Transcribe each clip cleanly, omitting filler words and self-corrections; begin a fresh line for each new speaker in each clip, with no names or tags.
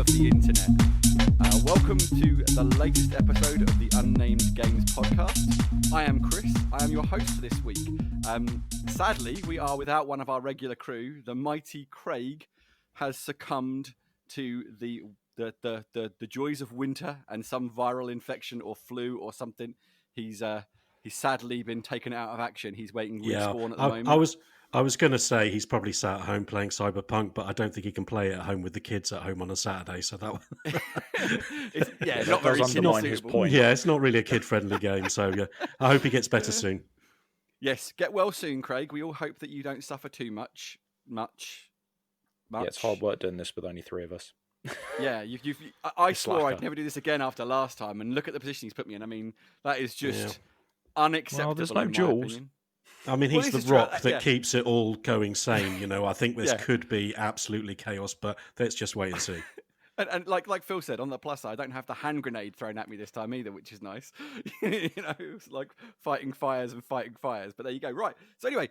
of the internet. Welcome to the latest episode of the Unnamed Games podcast. I am Chris. I am your host for this week. Sadly, we are without one of our regular crew. The mighty Craig has succumbed to the joys of winter and some viral infection or flu or something. He's sadly been taken out of action. He's waiting respawn at the moment.
I was going to say he's probably sat at home playing Cyberpunk, but I don't think he can play it at home with the kids at home on a Saturday. So that
it's not very
undermine his point.
Yeah, it's not really a kid-friendly game. So yeah, I hope he gets better soon.
Yes, get well soon, Craig. We all hope that you don't suffer too much.
Yeah, it's hard work doing this with only three of us.
Yeah, I swore I'd never do this again after last time, and look at the position he's put me in. I mean, that is just unacceptable.
Well, there's no Jules.
I mean, he's the rock that keeps it all going sane. You know, I think this could be absolutely chaos, but let's just wait and see.
And like Phil said, on the plus side, I don't have the hand grenade thrown at me this time either, which is nice. It's like fighting fires. But there you go. Right. So anyway,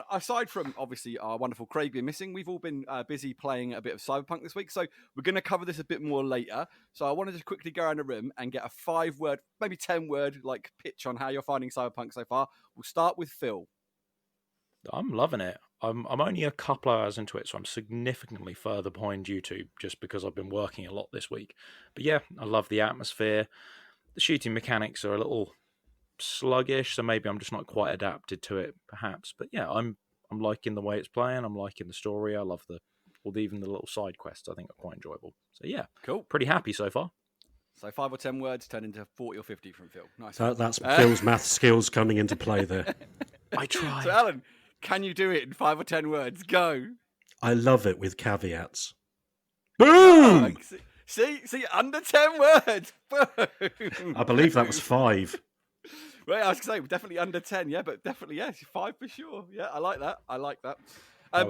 aside from obviously our wonderful Craig being missing, we've all been busy playing a bit of Cyberpunk this week. So we're going to cover this a bit more later. So I want to just quickly go around the room and get a 5-word, maybe 10-word like pitch on how you're finding Cyberpunk so far. We'll start with Phil.
I'm loving it. I'm only a couple hours into it, so I'm significantly further behind YouTube just because I've been working a lot this week. But yeah, I love the atmosphere. The shooting mechanics are a little sluggish, so maybe I'm just not quite adapted to it, perhaps. But yeah, I'm liking the way it's playing. I'm liking the story. I love even the little side quests. I think are quite enjoyable. So yeah,
cool.
Pretty happy so far.
So 5 or 10 words turn into 40 or 50 from Phil. Nice.
That's Phil's math skills coming into play there.
I tried.
So Alan, can you do it in 5 or 10 words? Go.
I love it with caveats. Boom!
See, under 10 words. Boom.
I believe that was 5.
Well, I was going to say, definitely under 10, yeah, but definitely, yes, 5 for sure. Yeah, I like that.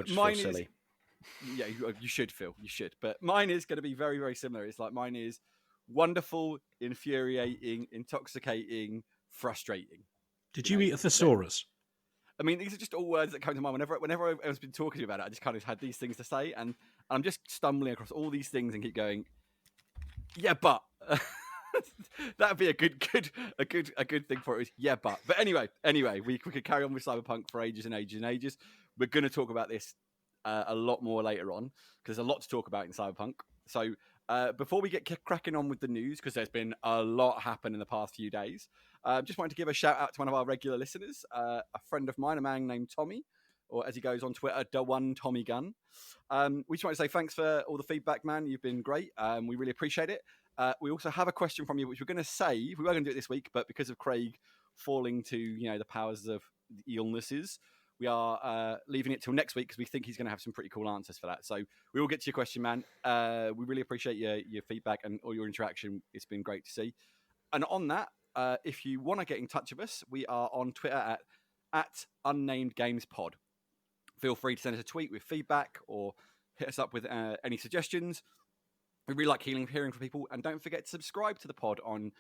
Mine is silly. Yeah, you should, Phil. You should. But mine is going to be very, very similar. It's like mine is wonderful, infuriating, intoxicating, frustrating.
Did you eat a thesaurus?
I mean, these are just all words that come to mind. Whenever I've been talking about it, I just kind of had these things to say, and I'm just stumbling across all these things and keep going, yeah, but... That'd be a good thing for it. Yeah, but anyway, we could carry on with Cyberpunk for ages and ages and ages. We're going to talk about this a lot more later on because there's a lot to talk about in Cyberpunk. So before we get cracking on with the news, because there's been a lot happen in the past few days, just wanted to give a shout out to one of our regular listeners, a friend of mine, a man named Tommy, or as he goes on Twitter, the one Tommy Gunn. We just want to say thanks for all the feedback, man. You've been great. We really appreciate it. We also have a question from you, which we're going to save. We were going to do it this week, but because of Craig falling to the powers of the illnesses, we are leaving it till next week because we think he's going to have some pretty cool answers for that. So we will get to your question, man. We really appreciate your feedback and all your interaction. It's been great to see. And on that, if you want to get in touch with us, we are on Twitter at Unnamed Games Pod. Feel free to send us a tweet with feedback or hit us up with any suggestions. We really like hearing from people, and don't forget to subscribe to the pod on,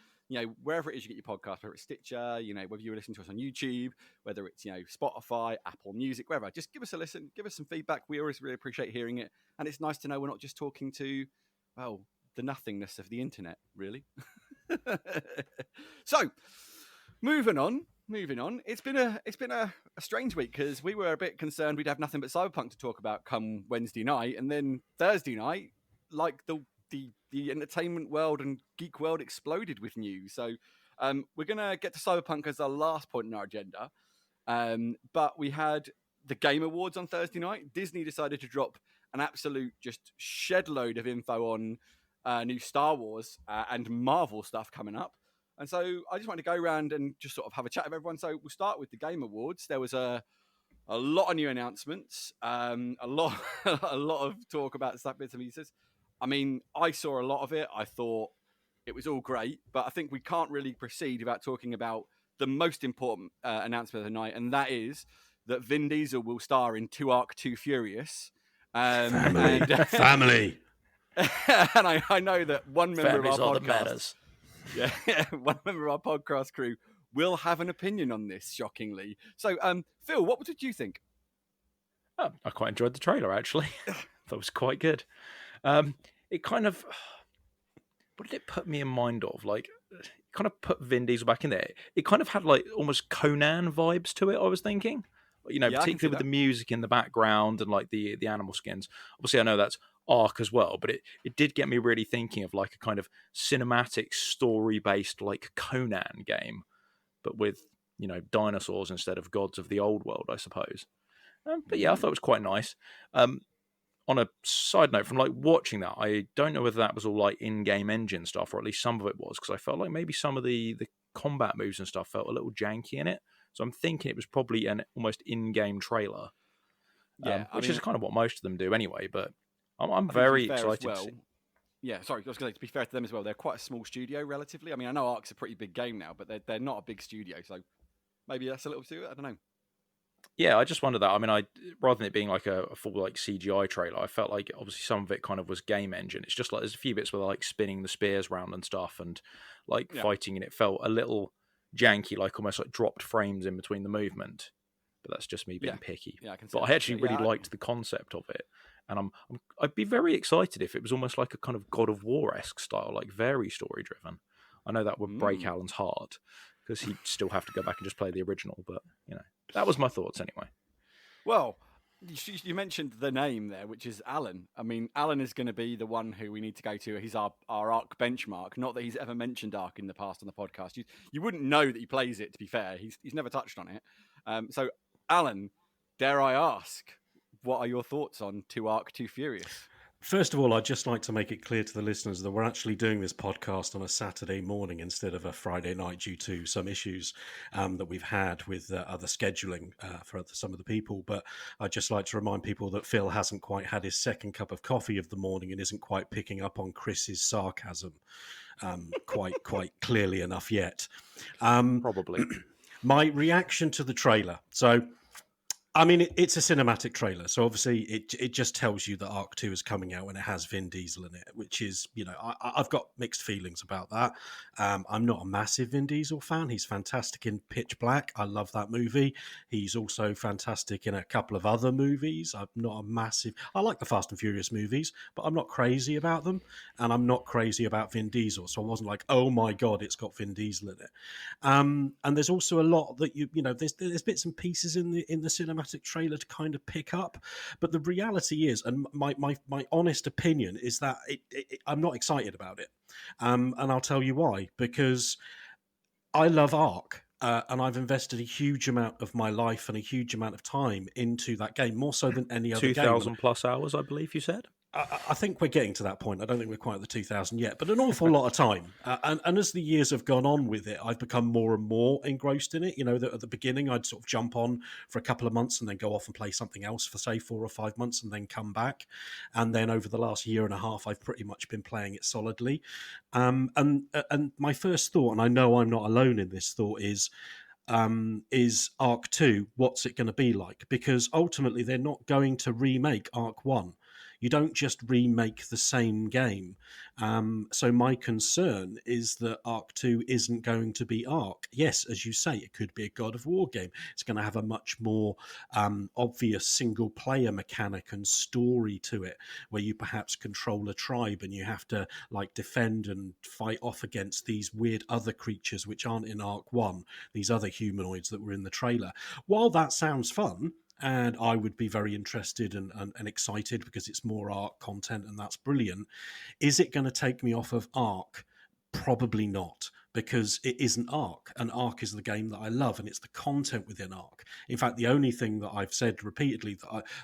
wherever it is you get your podcast, whether it's Stitcher, whether you're listening to us on YouTube, whether it's, Spotify, Apple Music, wherever. Just give us a listen, give us some feedback. We always really appreciate hearing it, and it's nice to know we're not just talking to, the nothingness of the internet, really. So, moving on. It's been a strange week because we were a bit concerned we'd have nothing but Cyberpunk to talk about come Wednesday night, and then Thursday night, like the entertainment world and geek world exploded with news. So we're going to get to Cyberpunk as our last point in our agenda. But we had the Game Awards on Thursday night. Disney decided to drop an absolute just shed load of info on new Star Wars and Marvel stuff coming up. And so I just wanted to go around and just sort of have a chat with everyone. So we'll start with the Game Awards. There was a lot of new announcements, a lot of talk about stuff, bits and pieces. I mean, I saw a lot of it. I thought it was all great, but I think we can't really proceed without talking about the most important announcement of the night, and that is that Vin Diesel will star in 2 Arc 2 Furious.
Family.
And I know that one member
Families
of our
are
podcast,
the matters.
one member of our podcast crew will have an opinion on this, shockingly. So, Phil, what did you think?
I quite enjoyed the trailer, actually. That was quite good. it kind of, what did it put me in mind of? Like, it kind of put Vin Diesel back in there. It kind of had like almost Conan vibes to it, I was thinking.
Yeah,
Particularly with the music in the background and like the animal skins. Obviously, I know that's Ark as well, but it did get me really thinking of like a kind of cinematic story-based like Conan game, but with, dinosaurs instead of gods of the old world, I suppose. But yeah, I thought it was quite nice. On a side note, from like watching that, I don't know whether that was all like in-game engine stuff, or at least some of it was, because I felt like maybe some of the combat moves and stuff felt a little janky in it. So I'm thinking it was probably an almost in-game trailer, which is kind of what most of them do anyway. But I'm very excited to see.
Yeah, sorry, I was going to say, to be fair to them as well, they're quite a small studio relatively. I mean, I know Ark's a pretty big game now, but they're not a big studio, so maybe that's a little to it. I don't know.
Yeah, I just wondered that. I mean, rather than it being like a full like CGI trailer, I felt like obviously some of it kind of was game engine. It's just like there's a few bits where they're like spinning the spears around and stuff, and like fighting, and it felt a little janky, like almost like dropped frames in between the movement. But that's just me being picky.
Yeah, I can see
but I actually really liked the concept of it, and I'd be very excited if it was almost like a kind of God of War-esque style, like very story driven. I know that would break Alan's heart because he'd still have to go back and just play the original, but that was my thoughts anyway.
Well, you mentioned the name there, which is Alan. I mean, Alan is going to be the one who we need to go to. He's our Ark benchmark. Not that he's ever mentioned Ark in the past on the podcast. You wouldn't know that he plays it, to be fair. He's never touched on it. So, Alan, dare I ask, what are your thoughts on 2 Ark, 2 Furious?
First of all, I'd just like to make it clear to the listeners that we're actually doing this podcast on a Saturday morning instead of a Friday night due to some issues that we've had with other scheduling for some of the people. But I'd just like to remind people that Phil hasn't quite had his second cup of coffee of the morning and isn't quite picking up on Chris's sarcasm quite clearly enough yet.
Probably.
My reaction to the trailer. So, I mean, it's a cinematic trailer, so obviously it just tells you that Ark 2 is coming out and it has Vin Diesel in it, which is, I've got mixed feelings about that. I'm not a massive Vin Diesel fan. He's fantastic in Pitch Black. I love that movie. He's also fantastic in a couple of other movies. I'm not a massive... I like the Fast and Furious movies, but I'm not crazy about them, and I'm not crazy about Vin Diesel, so I wasn't like, oh my God, it's got Vin Diesel in it. And there's also a lot that, there's bits and pieces in the cinematic trailer to kind of pick up, but the reality is, and my honest opinion is that I'm not excited about it, and I'll tell you why. Because I love Ark, and I've invested a huge amount of my life and a huge amount of time into that game, more so than any other
2,000 plus hours, I believe you said.
I think we're getting to that point. I don't think we're quite at the 2,000 yet, but an awful lot of time. And as the years have gone on with it, I've become more and more engrossed in it. At the beginning, I'd sort of jump on for a couple of months and then go off and play something else for, say, 4 or 5 months and then come back. And then over the last year and a half, I've pretty much been playing it solidly. And my first thought, and I know I'm not alone in this thought, is Ark 2, what's it going to be like? Because ultimately, they're not going to remake Ark 1. You don't just remake the same game. So my concern is that Ark 2 isn't going to be Ark. Yes, as you say, it could be a God of War game. It's going to have a much more obvious single-player mechanic and story to it, where you perhaps control a tribe and you have to defend and fight off against these weird other creatures which aren't in Ark 1, these other humanoids that were in the trailer. While that sounds fun, and I would be very interested and excited because it's more Ark content and that's brilliant. Is it going to take me off of Ark? Probably not, because it isn't Ark, and Ark is the game that I love, and it's the content within Ark. In fact, the only thing that I've said repeatedly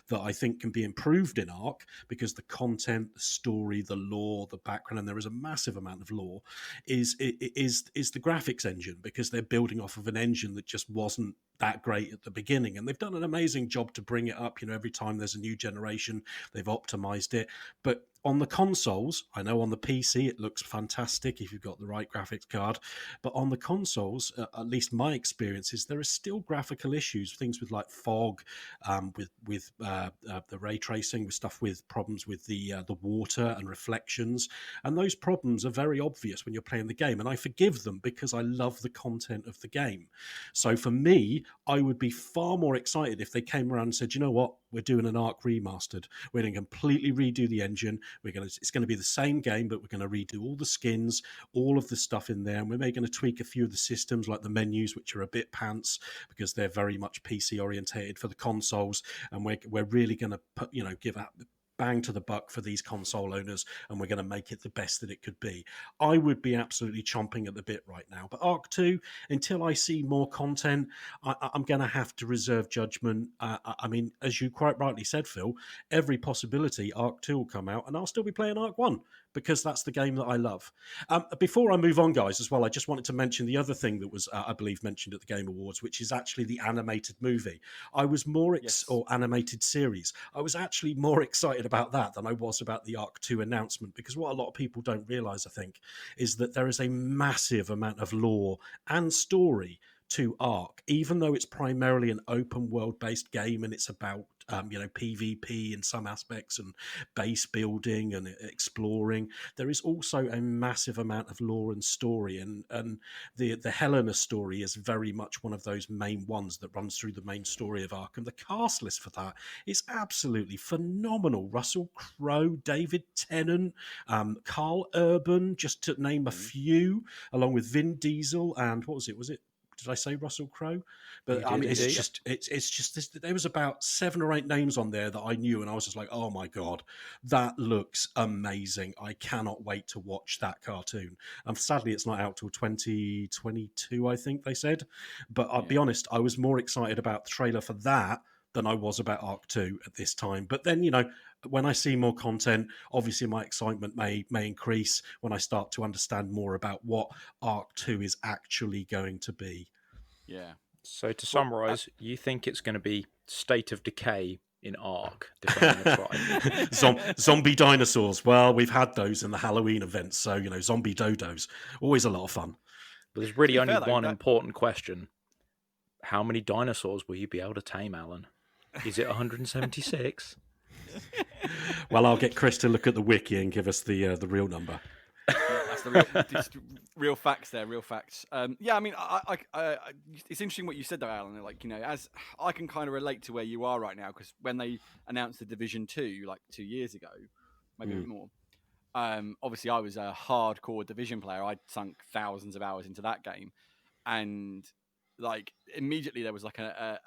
that I think can be improved in Ark, because the content, the story, the lore, the background, and there is a massive amount of lore, is the graphics engine, because they're building off of an engine that just wasn't that great at the beginning, and they've done an amazing job to bring it up. Every time there's a new generation, they've optimized it. But on the consoles, I know on the PC it looks fantastic if you've got the right graphics card, but on the consoles, at least my experience is there are still graphical issues, things with fog, with the ray tracing, with stuff with problems with the water and reflections, and those problems are very obvious when you're playing the game, and I forgive them because I love the content of the game. So for me, I would be far more excited if they came around and said, you know what, we're doing an Ark remastered. We're going to completely redo the engine. It's going to be the same game, but we're going to redo all the skins, all of the stuff in there, and we're maybe going to tweak a few of the systems like the menus, which are a bit pants because they're very much PC orientated for the consoles, and we're really going to put, give out bang to the buck for these console owners, and we're going to make it the best that it could be. I would be absolutely chomping at the bit right now. But Arc 2, until I see more content, I'm going to have to reserve judgment. I mean, as you quite rightly said, Phil, every possibility Arc 2 will come out, and I'll still be playing Arc 1 because that's the game that I love. Before I move on, guys, as well, I just wanted to mention the other thing that was, I believe, mentioned at the Game Awards, which is actually the animated movie. I was more, or animated series. I was actually more excited about that than I was about the Arc 2 announcement, because what a lot of people don't realise, I think, is that there is a massive amount of lore and story to Arc, even though it's primarily an open world based game and it's about PvP in some aspects and base building and exploring. There is also a massive amount of lore and story, and the Helena story is very much one of those main ones that runs through the main story of Arc, and the cast list for that is absolutely phenomenal. Russell Crowe, David Tennant, Carl Urban, just to name a few, along with Vin Diesel and what was it? Did I say Russell Crowe? But I mean, it's just this. There was about 7 or 8 names on there that I knew, and I was just like, "Oh my god, that looks amazing! I cannot wait to watch that cartoon." Sadly, it's not out till 2022, I think they said. But I'll be honest, I was more excited about the trailer for that than I was about Arc 2 at this time. But then, when I see more content, obviously my excitement may increase when I start to understand more about what Arc 2 is actually going to be.
Yeah.
So to summarise, you think it's going to be State of Decay in Arc, defending the tribe.
Zombie dinosaurs. Well, we've had those in the Halloween events, so zombie dodos, always a lot of fun.
But there's really only one important question: how many dinosaurs will you be able to tame, Alan? Is it 176?
Well, I'll get Chris to look at the wiki and give us the real number.
That's the real facts there, real facts. Yeah, I mean, I it's interesting what you said there, Alan. Like, as I can kind of relate to where you are right now, because when they announced the Division 2, like 2 years ago, maybe a bit more, obviously I was a hardcore Division player. I'd sunk thousands of hours into that game, and like immediately there was like a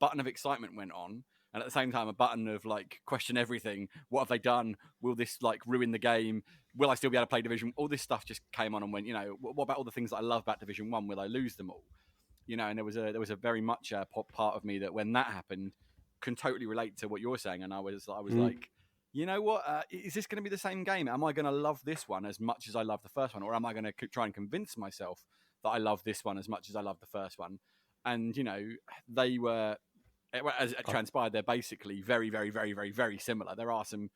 button of excitement went on. And at the same time, a button of like question everything. What have they done? Will this like ruin the game? Will I still be able to play Division? All this stuff just came on and went. What about all the things that I love about Division 1? Will I lose them all? And there was a very much part of me that when that happened, can totally relate to what you're saying. And I was like, you know what? Is this going to be the same game? Am I going to love this one as much as I love the first one, or am I going to try and convince myself that I love this one as much as I love the first one? And they were. As it transpired, they're basically very, very, very, very, very similar. There are some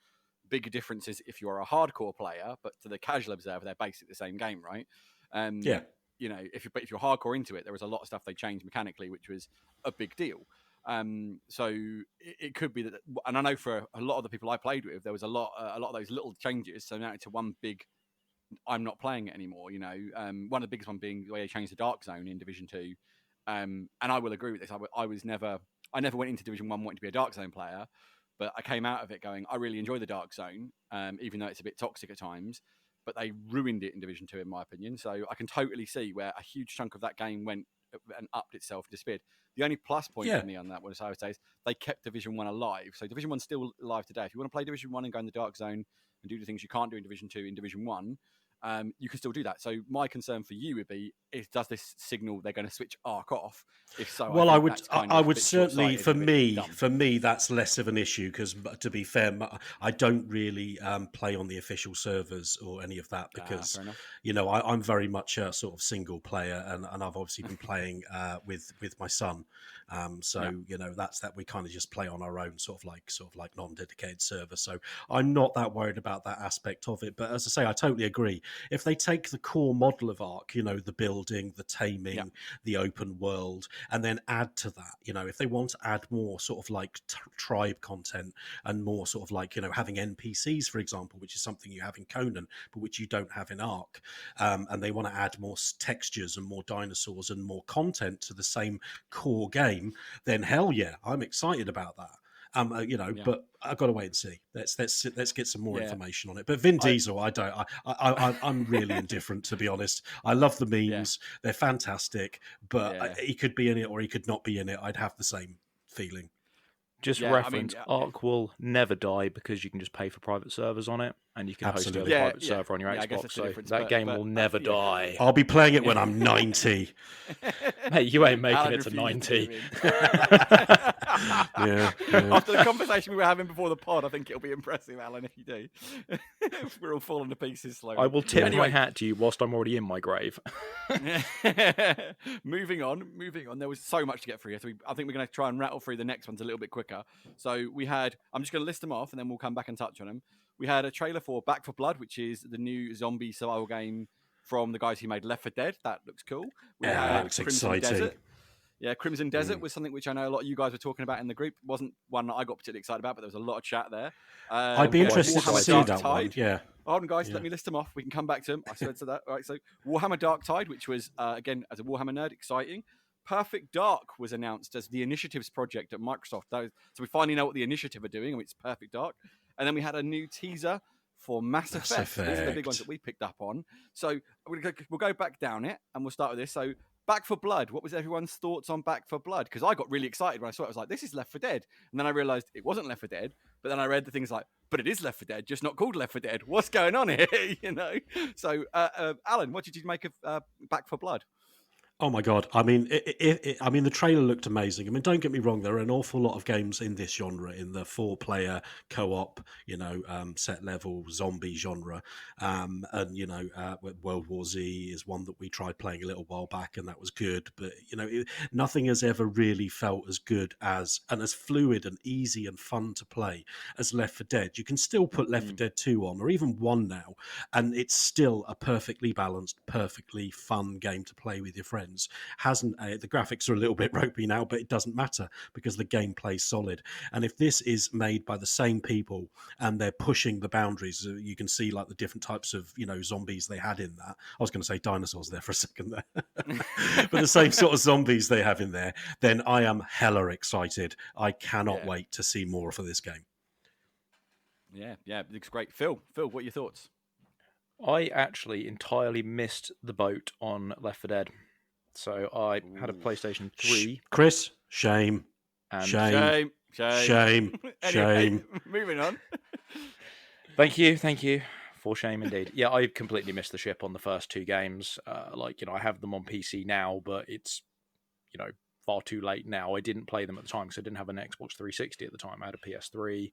big differences if you're a hardcore player, but to the casual observer, they're basically the same game, right?
Yeah.
If you're hardcore into it, there was a lot of stuff they changed mechanically, which was a big deal. So it could be that, and I know for a lot of the people I played with, there was a lot of those little changes. So now it's one big. I'm not playing it anymore. One of the biggest one being the way they changed the Dark Zone in Division 2. And I will agree with this. I never went into Division 1 wanting to be a Dark Zone player, but I came out of it going, I really enjoy the Dark Zone, even though it's a bit toxic at times, but they ruined it in Division 2, in my opinion. So I can totally see where a huge chunk of that game went and upped itself and disappeared. The only plus point for me on that, what I would say, is they kept Division 1 alive. So Division 1's still alive today. If you want to play Division 1 and go in the Dark Zone and do the things you can't do in Division 2 in Division 1, you can still do that. So my concern for you would be: does this signal they're going to switch Arc off? If so,
well, I would certainly, for me, that's less of an issue because, to be fair, I don't really play on the official servers or any of that because I'm very much a sort of single player, and I've obviously been playing with my son. That's that we kind of just play on our own, sort of like non-dedicated server. So I'm not that worried about that aspect of it. But as I say, I totally agree. If they take the core model of Arc, the building, the taming, the open world, and then add to that, if they want to add more sort of like tribe content and more sort of like, having NPCs, for example, which is something you have in Conan, but which you don't have in Arc, and they want to add more textures and more dinosaurs and more content to the same core game, then hell yeah, I'm excited about that. But I've got to wait and see. Let's get some more
Yeah.
information on it. But Vin Diesel, I'm really indifferent, to be honest. I love the memes; they're fantastic. But he could be in it or he could not be in it. I'd have the same feeling.
Just reference, Ark will never die because you can just pay for private servers on it, and you can host a private server on your Xbox. So that game will never die.
I'll be playing it when I'm 90.
Mate, you ain't making it to 90.
After the conversation we were having before the pod, I think it'll be impressive, Alan, if you do. We're all falling to pieces slowly.
I will tip my hat to you whilst I'm already in my grave.
Moving on. There was so much to get through here. So I think we're going to try and rattle through the next ones a little bit quicker. So we had, I'm just going to list them off and then we'll come back and touch on them. We had a trailer for Back 4 Blood, which is the new zombie survival game from the guys who made Left 4 Dead. That looks cool. We had
looks exciting.
Desert. Yeah, Crimson Desert was something which I know a lot of you guys were talking about in the group. It wasn't one that I got particularly excited about, but there was a lot of chat there.
I'd be interested to see that one. Yeah.
Hold on, guys. Let me list them off. We can come back to them. I said to that. All right. So Warhammer Dark Tide, which was, again, as a Warhammer nerd, exciting. Perfect Dark was announced as the Initiatives project at Microsoft. So we finally know what the Initiative are doing, and it's Perfect Dark. And then we had a new teaser for Mass Effect. These are the big ones that we picked up on. So we'll go back down it, and we'll start with this. So Back 4 Blood. What was everyone's thoughts on Back 4 Blood? Because I got really excited when I saw it. I was like, this is Left 4 Dead. And then I realized it wasn't Left 4 Dead. But then I read the things like, but it is Left 4 Dead, just not called Left 4 Dead. What's going on here? So, Alan, what did you make of Back 4 Blood?
Oh my God! I mean, the trailer looked amazing. I mean, don't get me wrong. There are an awful lot of games in this genre, in the 4-player co-op, set level zombie genre, and World War Z is one that we tried playing a little while back, and that was good. But nothing has ever really felt as good as and as fluid and easy and fun to play as Left 4 Dead. You can still put Left 4 Dead 2 on, or even 1 now, and it's still a perfectly balanced, perfectly fun game to play with your friends. The graphics are a little bit ropey now, but it doesn't matter because the gameplay's solid. And if this is made by the same people and they're pushing the boundaries, you can see like the different types of zombies they had in that. I was going to say dinosaurs there for a second there, but the same sort of zombies they have in there. Then I am hella excited. I cannot wait to see more for this game.
Yeah, it looks great. Phil, what are your thoughts?
I actually entirely missed the boat on Left 4 Dead. So I had a PlayStation 3.
Chris, shame.
Anyway, moving on.
Thank you. For shame indeed. Yeah, I completely missed the ship on the first 2 games. I have them on PC now, but it's, far too late now. I didn't play them at the time because I didn't have an Xbox 360 at the time. I had a PS3,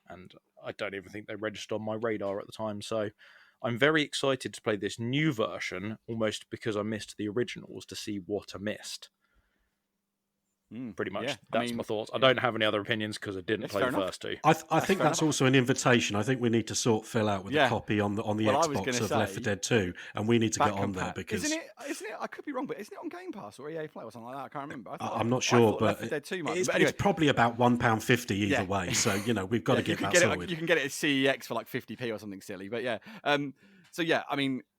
and I don't even think they registered on my radar at the time. So I'm very excited to play this new version, almost because I missed the originals, to see what I missed. Pretty much. That's my thoughts. I don't have any other opinions because I didn't play the first 2.
I think that's also an invitation. I think we need to sort Phil out with a copy on the Xbox of Left 4 Dead 2, and we need to get on there because
isn't it? I could be wrong, but isn't it on Game Pass or EA Play or something like that? I can't remember.
I'm not sure, but
Left 4 Dead 2
it's probably about £1.50 either way. So we've got to get that sorted.
You can get it at CEX for like 50p or something silly, but yeah.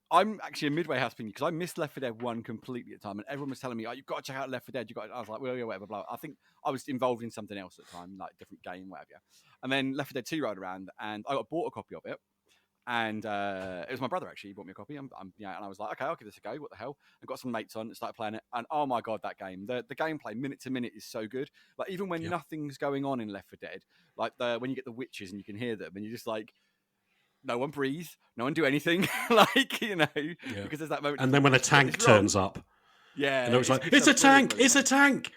I'm actually a midway house opinion because I missed Left 4 Dead 1 completely at the time, and everyone was telling me, "Oh, you've got to check out Left 4 Dead." I was like, "Well, yeah, whatever." Blah. I think I was involved in something else at the time, like a different game, whatever. And then Left 4 Dead 2 rolled around, and I bought a copy of it, and it was my brother actually. He bought me a copy. And I was like, "Okay, I'll give this a go." What the hell? I got some mates on and started playing it, and oh my god, that game! The gameplay minute to minute is so good. Like even when nothing's going on in Left 4 Dead, like when you get the witches and you can hear them, and you're just like, no one breathe, no one do anything, because there's that moment.
And then when a tank turns up, and it was like, it's a tank, it's a tank.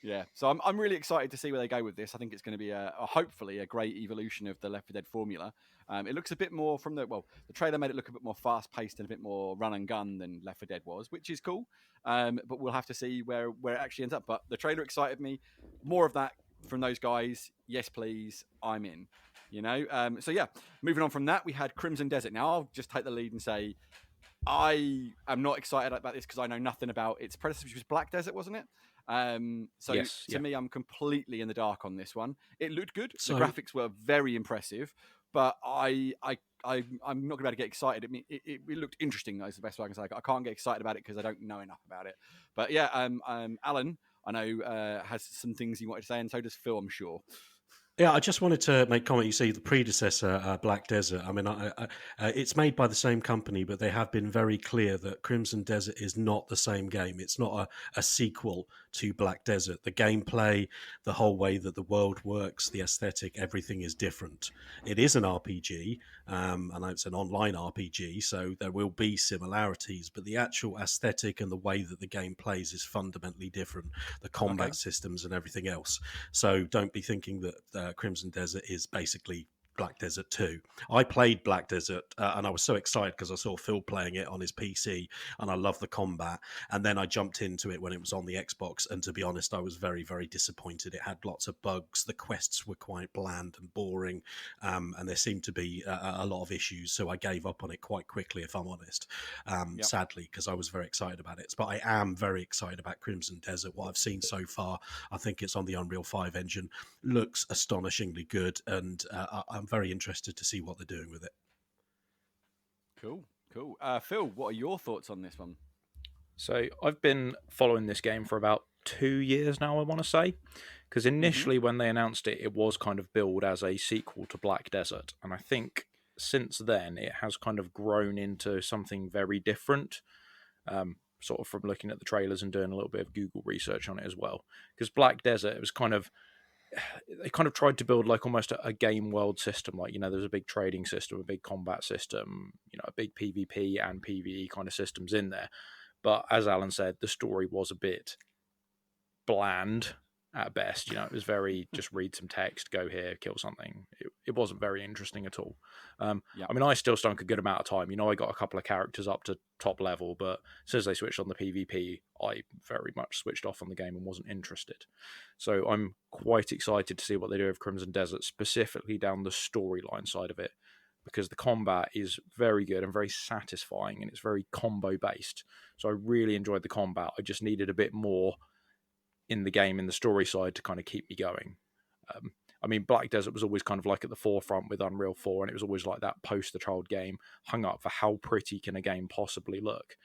Yeah, so I'm really excited to see where they go with this. I think it's going to be hopefully a great evolution of the Left 4 Dead formula. It looks a bit more the trailer made it look a bit more fast paced and a bit more run and gun than Left 4 Dead was, which is cool. But we'll have to see where it actually ends up. But the trailer excited me. More of that from those guys. Yes, please. I'm in. Moving on from that, we had Crimson Desert. Now I'll just take the lead and say I am not excited about this because I know nothing about its predecessor, which was Black Desert, wasn't it? To me, I'm completely in the dark on this one. It looked good. The graphics were very impressive, but I'm not going to be able to get excited. I mean, it looked interesting. That's the best way I can say. I can't get excited about it because I don't know enough about it. But Alan, I know has some things he wanted to say, and so does Phil, I'm sure.
Yeah, I just wanted to make comment. You see, the predecessor, Black Desert. I mean, it's made by the same company, but they have been very clear that Crimson Desert is not the same game. It's not a sequel to Black Desert. The gameplay, the whole way that the world works, the aesthetic, everything is different. It is an RPG, and it's an online RPG, so there will be similarities, but the actual aesthetic and the way that the game plays is fundamentally different. The combat systems and everything else. So don't be thinking that Crimson Desert is basically Black Desert 2. I played Black Desert and I was so excited because I saw Phil playing it on his PC and I love the combat. And then I jumped into it when it was on the Xbox. And to be honest, I was very, very disappointed. It had lots of bugs. The quests were quite bland and boring. And there seemed to be a lot of issues. So I gave up on it quite quickly, if I'm honest, sadly, because I was very excited about it. But I am very excited about Crimson Desert. What I've seen so far, I think it's on the Unreal 5 engine, looks astonishingly good. And I'm very interested to see what they're doing with it.
Cool. Phil, what are your thoughts on this one?
So I've been following this game for about 2 years now, I want to say, because initially when they announced it, it was kind of billed as a sequel to Black Desert. And I think since then it has kind of grown into something very different, sort of from looking at the trailers and doing a little bit of Google research on it as well. Because Black Desert, it was kind of, they kind of tried to build like almost a game world system. Like, there's a big trading system, a big combat system, a big PvP and PvE kind of systems in there. But as Alan said, the story was a bit bland at best. It was very just read some text, go here, kill something. It wasn't very interesting at all. I mean, I still stunk a good amount of time. I got a couple of characters up to top level, but as soon as they switched on the PvP, I very much switched off on the game and wasn't interested. So I'm quite excited to see what they do with Crimson Desert, specifically down the storyline side of it, because the combat is very good and very satisfying, and it's very combo based. So I really enjoyed the combat. I just needed a bit more in the game, in the story side, to kind of keep me going. I mean, Black Desert was always kind of like at the forefront with Unreal 4, and it was always like that poster-child game hung up for how pretty can a game possibly look.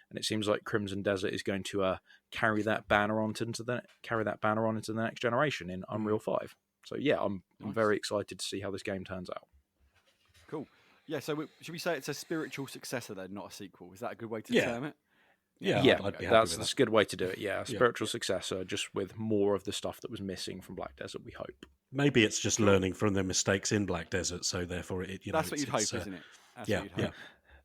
And it seems like Crimson Desert is going to carry that banner on into the next generation in Unreal 5. So yeah, I'm very excited to see how this game turns out.
Cool. Yeah. So should we say it's a spiritual successor then, not a sequel? Is that a good way to term it?
Yeah,
I'd be happy
that's
with
a good way to do it. Yeah, a spiritual successor, just with more of the stuff that was missing from Black Desert, we hope.
Maybe it's just learning from their mistakes in Black Desert, so therefore
that's what you'd hope, isn't it? That's what you'd hope.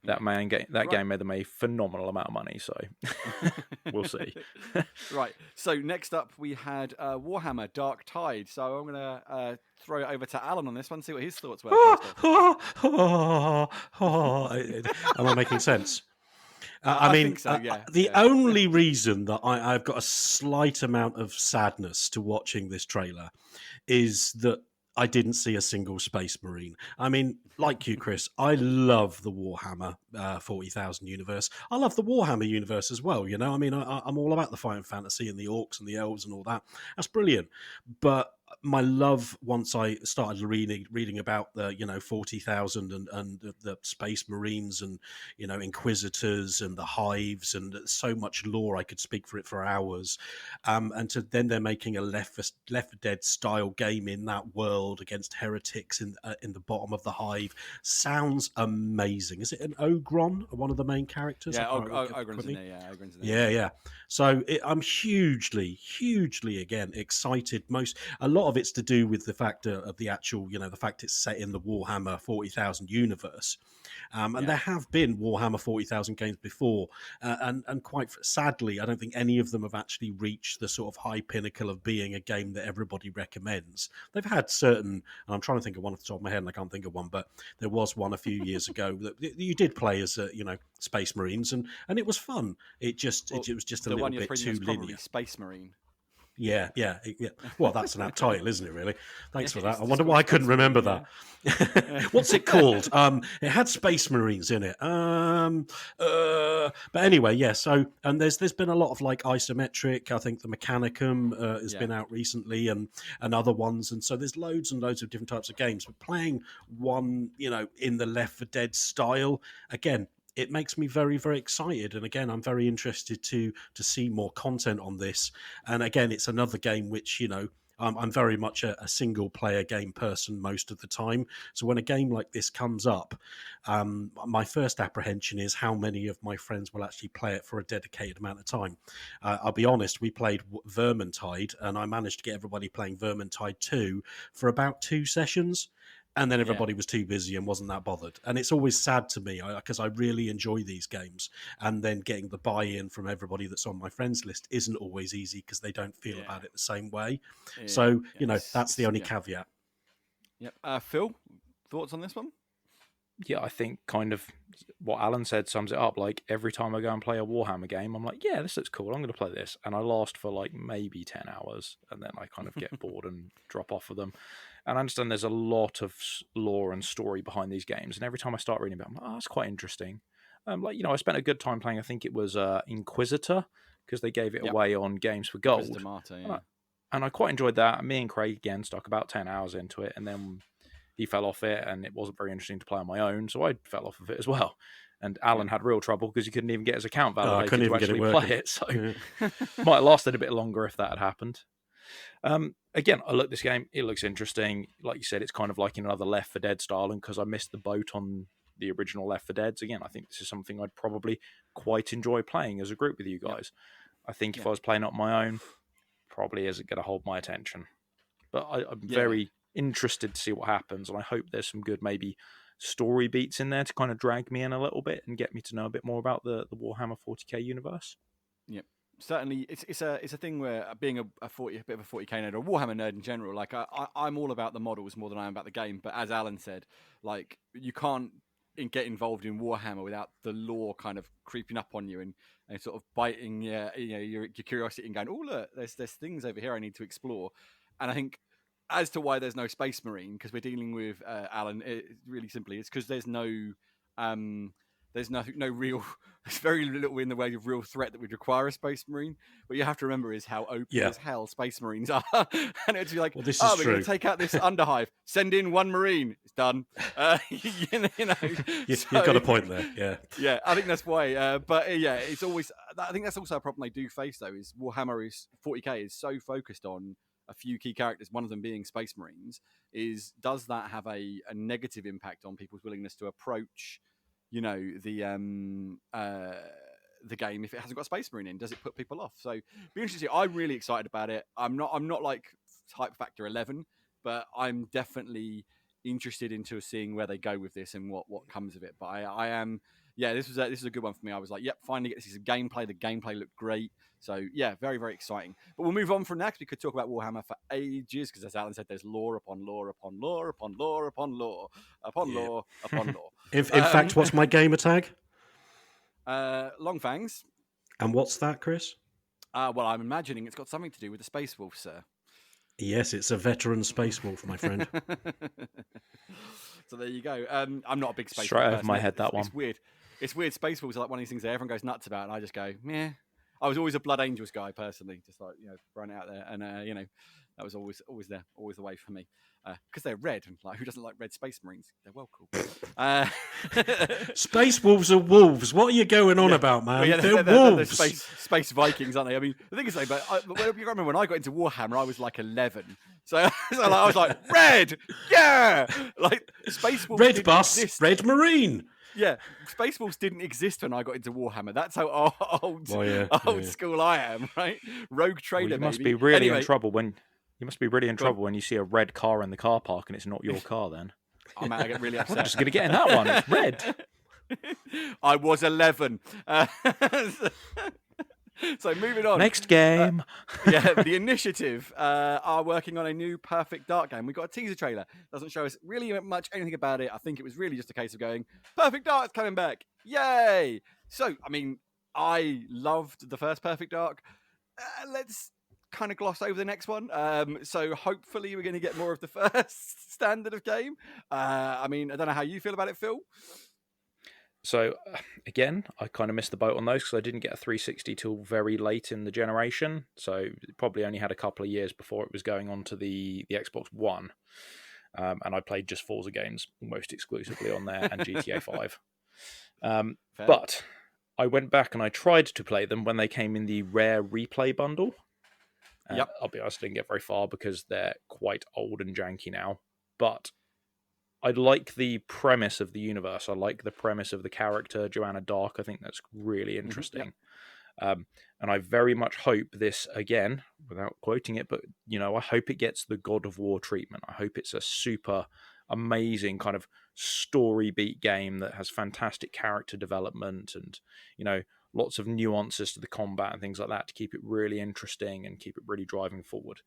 That game made them a phenomenal amount of money, so we'll see.
Right. So next up we had Warhammer Dark Tide. So I'm gonna throw it over to Alan on this one, see what his thoughts were.
Am I making sense?
I mean, think so, yeah.
The only reason that I've got a slight amount of sadness to watching this trailer is that I didn't see a single Space Marine. I mean, like you, Chris, I love the Warhammer 40,000 universe. I love the Warhammer universe as well, I mean, I'm all about the fighting fantasy and the orcs and the elves and all that. That's brilliant. But my love, once I started reading about the 40,000 and the Space Marines and Inquisitors and the Hives and so much lore, I could speak for it for hours. And then they're making a Left 4 Dead style game in that world against heretics in the bottom of the Hive. Sounds amazing. Is it an Ogron, one of the main characters?
Yeah, Ogron's in there. Ogron's in there.
Yeah. So I'm hugely again excited. A lot of it's to do with the fact of the actual, the fact it's set in the Warhammer 40,000 universe. And there have been Warhammer 40,000 games before. And quite sadly, I don't think any of them have actually reached the sort of high pinnacle of being a game that everybody recommends. They've had certain, and I'm trying to think of one off the top of my head, and I can't think of one, but there was one a few years ago that you did play as, Space Marines, and it was fun. It was just a little bit too linear.
Space Marine.
Yeah. Well, that's an apt title, isn't it, really? Thanks for that. I wonder why I couldn't remember that. What's it called? It had Space Marines in it. But anyway, yeah, so, and there's been a lot of like isometric, I think the Mechanicum has been out recently and other ones. And so there's loads and loads of different types of games. But playing one, in the Left 4 Dead style, again, it makes me very, very excited. And again, I'm very interested to see more content on this. And again, it's another game which, I'm very much a single player game person most of the time. So when a game like this comes up, my first apprehension is how many of my friends will actually play it for a dedicated amount of time. I'll be honest, we played Vermintide, and I managed to get everybody playing Vermintide 2 for about 2 sessions. And then everybody was too busy and wasn't that bothered. And it's always sad to me because I really enjoy these games. And then getting the buy-in from everybody that's on my friends list isn't always easy because they don't feel about it the same way. So, that's the only caveat.
Yep. Phil, thoughts on this one?
Yeah, I think kind of what Alan said sums it up. Like, every time I go and play a Warhammer game, I'm like, yeah, this looks cool. I'm going to play this. And I last for like maybe 10 hours. And then I kind of get bored and drop off of them. And I understand there's a lot of lore and story behind these games. And every time I start reading about them, I'm like, oh, that's quite interesting. I spent a good time playing, I think it was Inquisitor, because they gave it away on Games for Gold. And I quite enjoyed that. Me and Craig, again, stuck about 10 hours into it. And then he fell off it, and it wasn't very interesting to play on my own. So I fell off of it as well. And Alan had real trouble because he couldn't even get his account validated to actually play it. So might have lasted a bit longer if that had happened. Again, I look this game, it looks interesting. Like you said, it's kind of like in another Left 4 Dead style, and because I missed the boat on the original Left 4 Deads, again, I think this is something I'd probably quite enjoy playing as a group with you guys. I think if I was playing on my own, probably isn't going to hold my attention. But I'm very interested to see what happens, and I hope there's some good maybe story beats in there to kind of drag me in a little bit and get me to know a bit more about the Warhammer 40k universe.
Yep. Certainly, it's a thing where being a bit of a 40k nerd or a Warhammer nerd in general, like I'm all about the models more than I am about the game. But as Alan said, like you can't get involved in Warhammer without the lore kind of creeping up on you and sort of biting your curiosity and going, oh look, there's things over here I need to explore. And I think as to why there's no Space Marine, because we're dealing with Alan, really simply, it's because there's no real, there's very little in the way of real threat that would require a Space Marine. What you have to remember is how OP as hell Space Marines are. And it'd be like, we're going to take out this underhive, send in 1 Marine, it's done.
You've got a point there,
Yeah, I think that's why. It's always, I think that's also a problem they do face, though, is Warhammer 40k is so focused on a few key characters, one of them being Space Marines, does that have a negative impact on people's willingness to approach the game if it hasn't got a Space Marine in? Does it put people off? So be interesting. I'm really excited about it. I'm not like hype factor 11, but I'm definitely interested into seeing where they go with this and what comes of it. But I am, this is a good one for me. I was like, finally get to see some gameplay. The gameplay looked great. So very, very exciting. But we'll move on from that because we could talk about Warhammer for ages, because as Alan said, there's lore upon lore upon lore upon lore upon lore upon lore upon lore.
In fact, what's my gamer tag?
Longfangs.
And what's that, Chris?
Well, I'm imagining it's got something to do with the Space Wolf, sir.
Yes, it's a veteran Space Wolf, my friend.
So there you go. I'm not a big Space Wolf.
Straight over my head, that one.
It's weird. It's weird. Space Wolves are like one of these things that everyone goes nuts about, and I just go, meh. I was always a Blood Angels guy personally, just like throwing it out there, and that was always there, always the way for me, because they're red, and like who doesn't like red Space Marines? They're well cool.
Space Wolves are wolves. What are you going on about, man?
Well,
they're wolves.
They're space Vikings, aren't they? I mean, the thing is, you remember when I got into Warhammer, I was like 11, so I was like red, like Space Wolves.
Red bus, red Marine.
Yeah,
Space Wolves didn't exist when I got into Warhammer. That's how old school I am, right? Rogue Trader.
Well, you must be really in trouble when you see a red car in the car park and it's not your car. Then
I get really upset.
I'm just going to get in that one. It's red.
I was 11. So moving on.
Next game.
The Initiative are working on a new Perfect Dark game. We got a teaser trailer. Doesn't show us really much anything about it. I think it was really just a case of going, Perfect Dark's coming back. Yay! So, I mean, I loved the first Perfect Dark. Let's kind of gloss over the next one. So hopefully we're going to get more of the first standard of game. I mean, I don't know how you feel about it, Phil.
So, again, I kind of missed the boat on those because I didn't get a 360 till very late in the generation. So, probably only had a couple of years before it was going on to the Xbox One. And I played just Forza games almost exclusively on there and GTA 5. But I went back and I tried to play them when they came in the Rare Replay bundle.
Yep.
I'll be honest, I didn't get very far because they're quite old and janky now. But I like the premise of the universe. I like the premise of the character, Joanna Dark. I think that's really interesting.
Yep.
And I very much hope this, again, without quoting it, but, I hope it gets the God of War treatment. I hope it's a super amazing kind of story beat game that has fantastic character development and, lots of nuances to the combat and things like that to keep it really interesting and keep it really driving forward.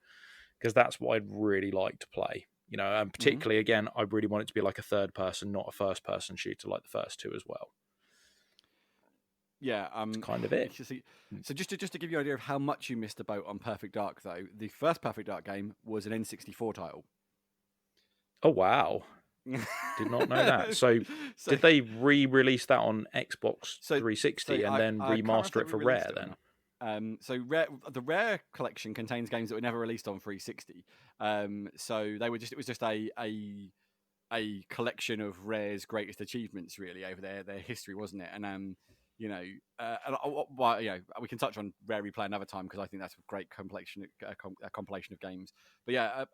Because that's what I'd really like to play. And particularly, again, I really want it to be like a third person, not a first person shooter like the first two as well.
Yeah,
That's kind of it.
So just to give you an idea of how much you missed the boat on Perfect Dark, though, the first Perfect Dark game was an N64 title.
Oh, wow. Did not know that. So did they re-release that on Xbox 360 and then remaster it for Rare then?
So the Rare collection contains games that were never released on 360. So it was just a collection of Rare's greatest achievements, really, over their history, wasn't it? And we can touch on Rare Replay another time because I think that's a great compilation of games. But yeah,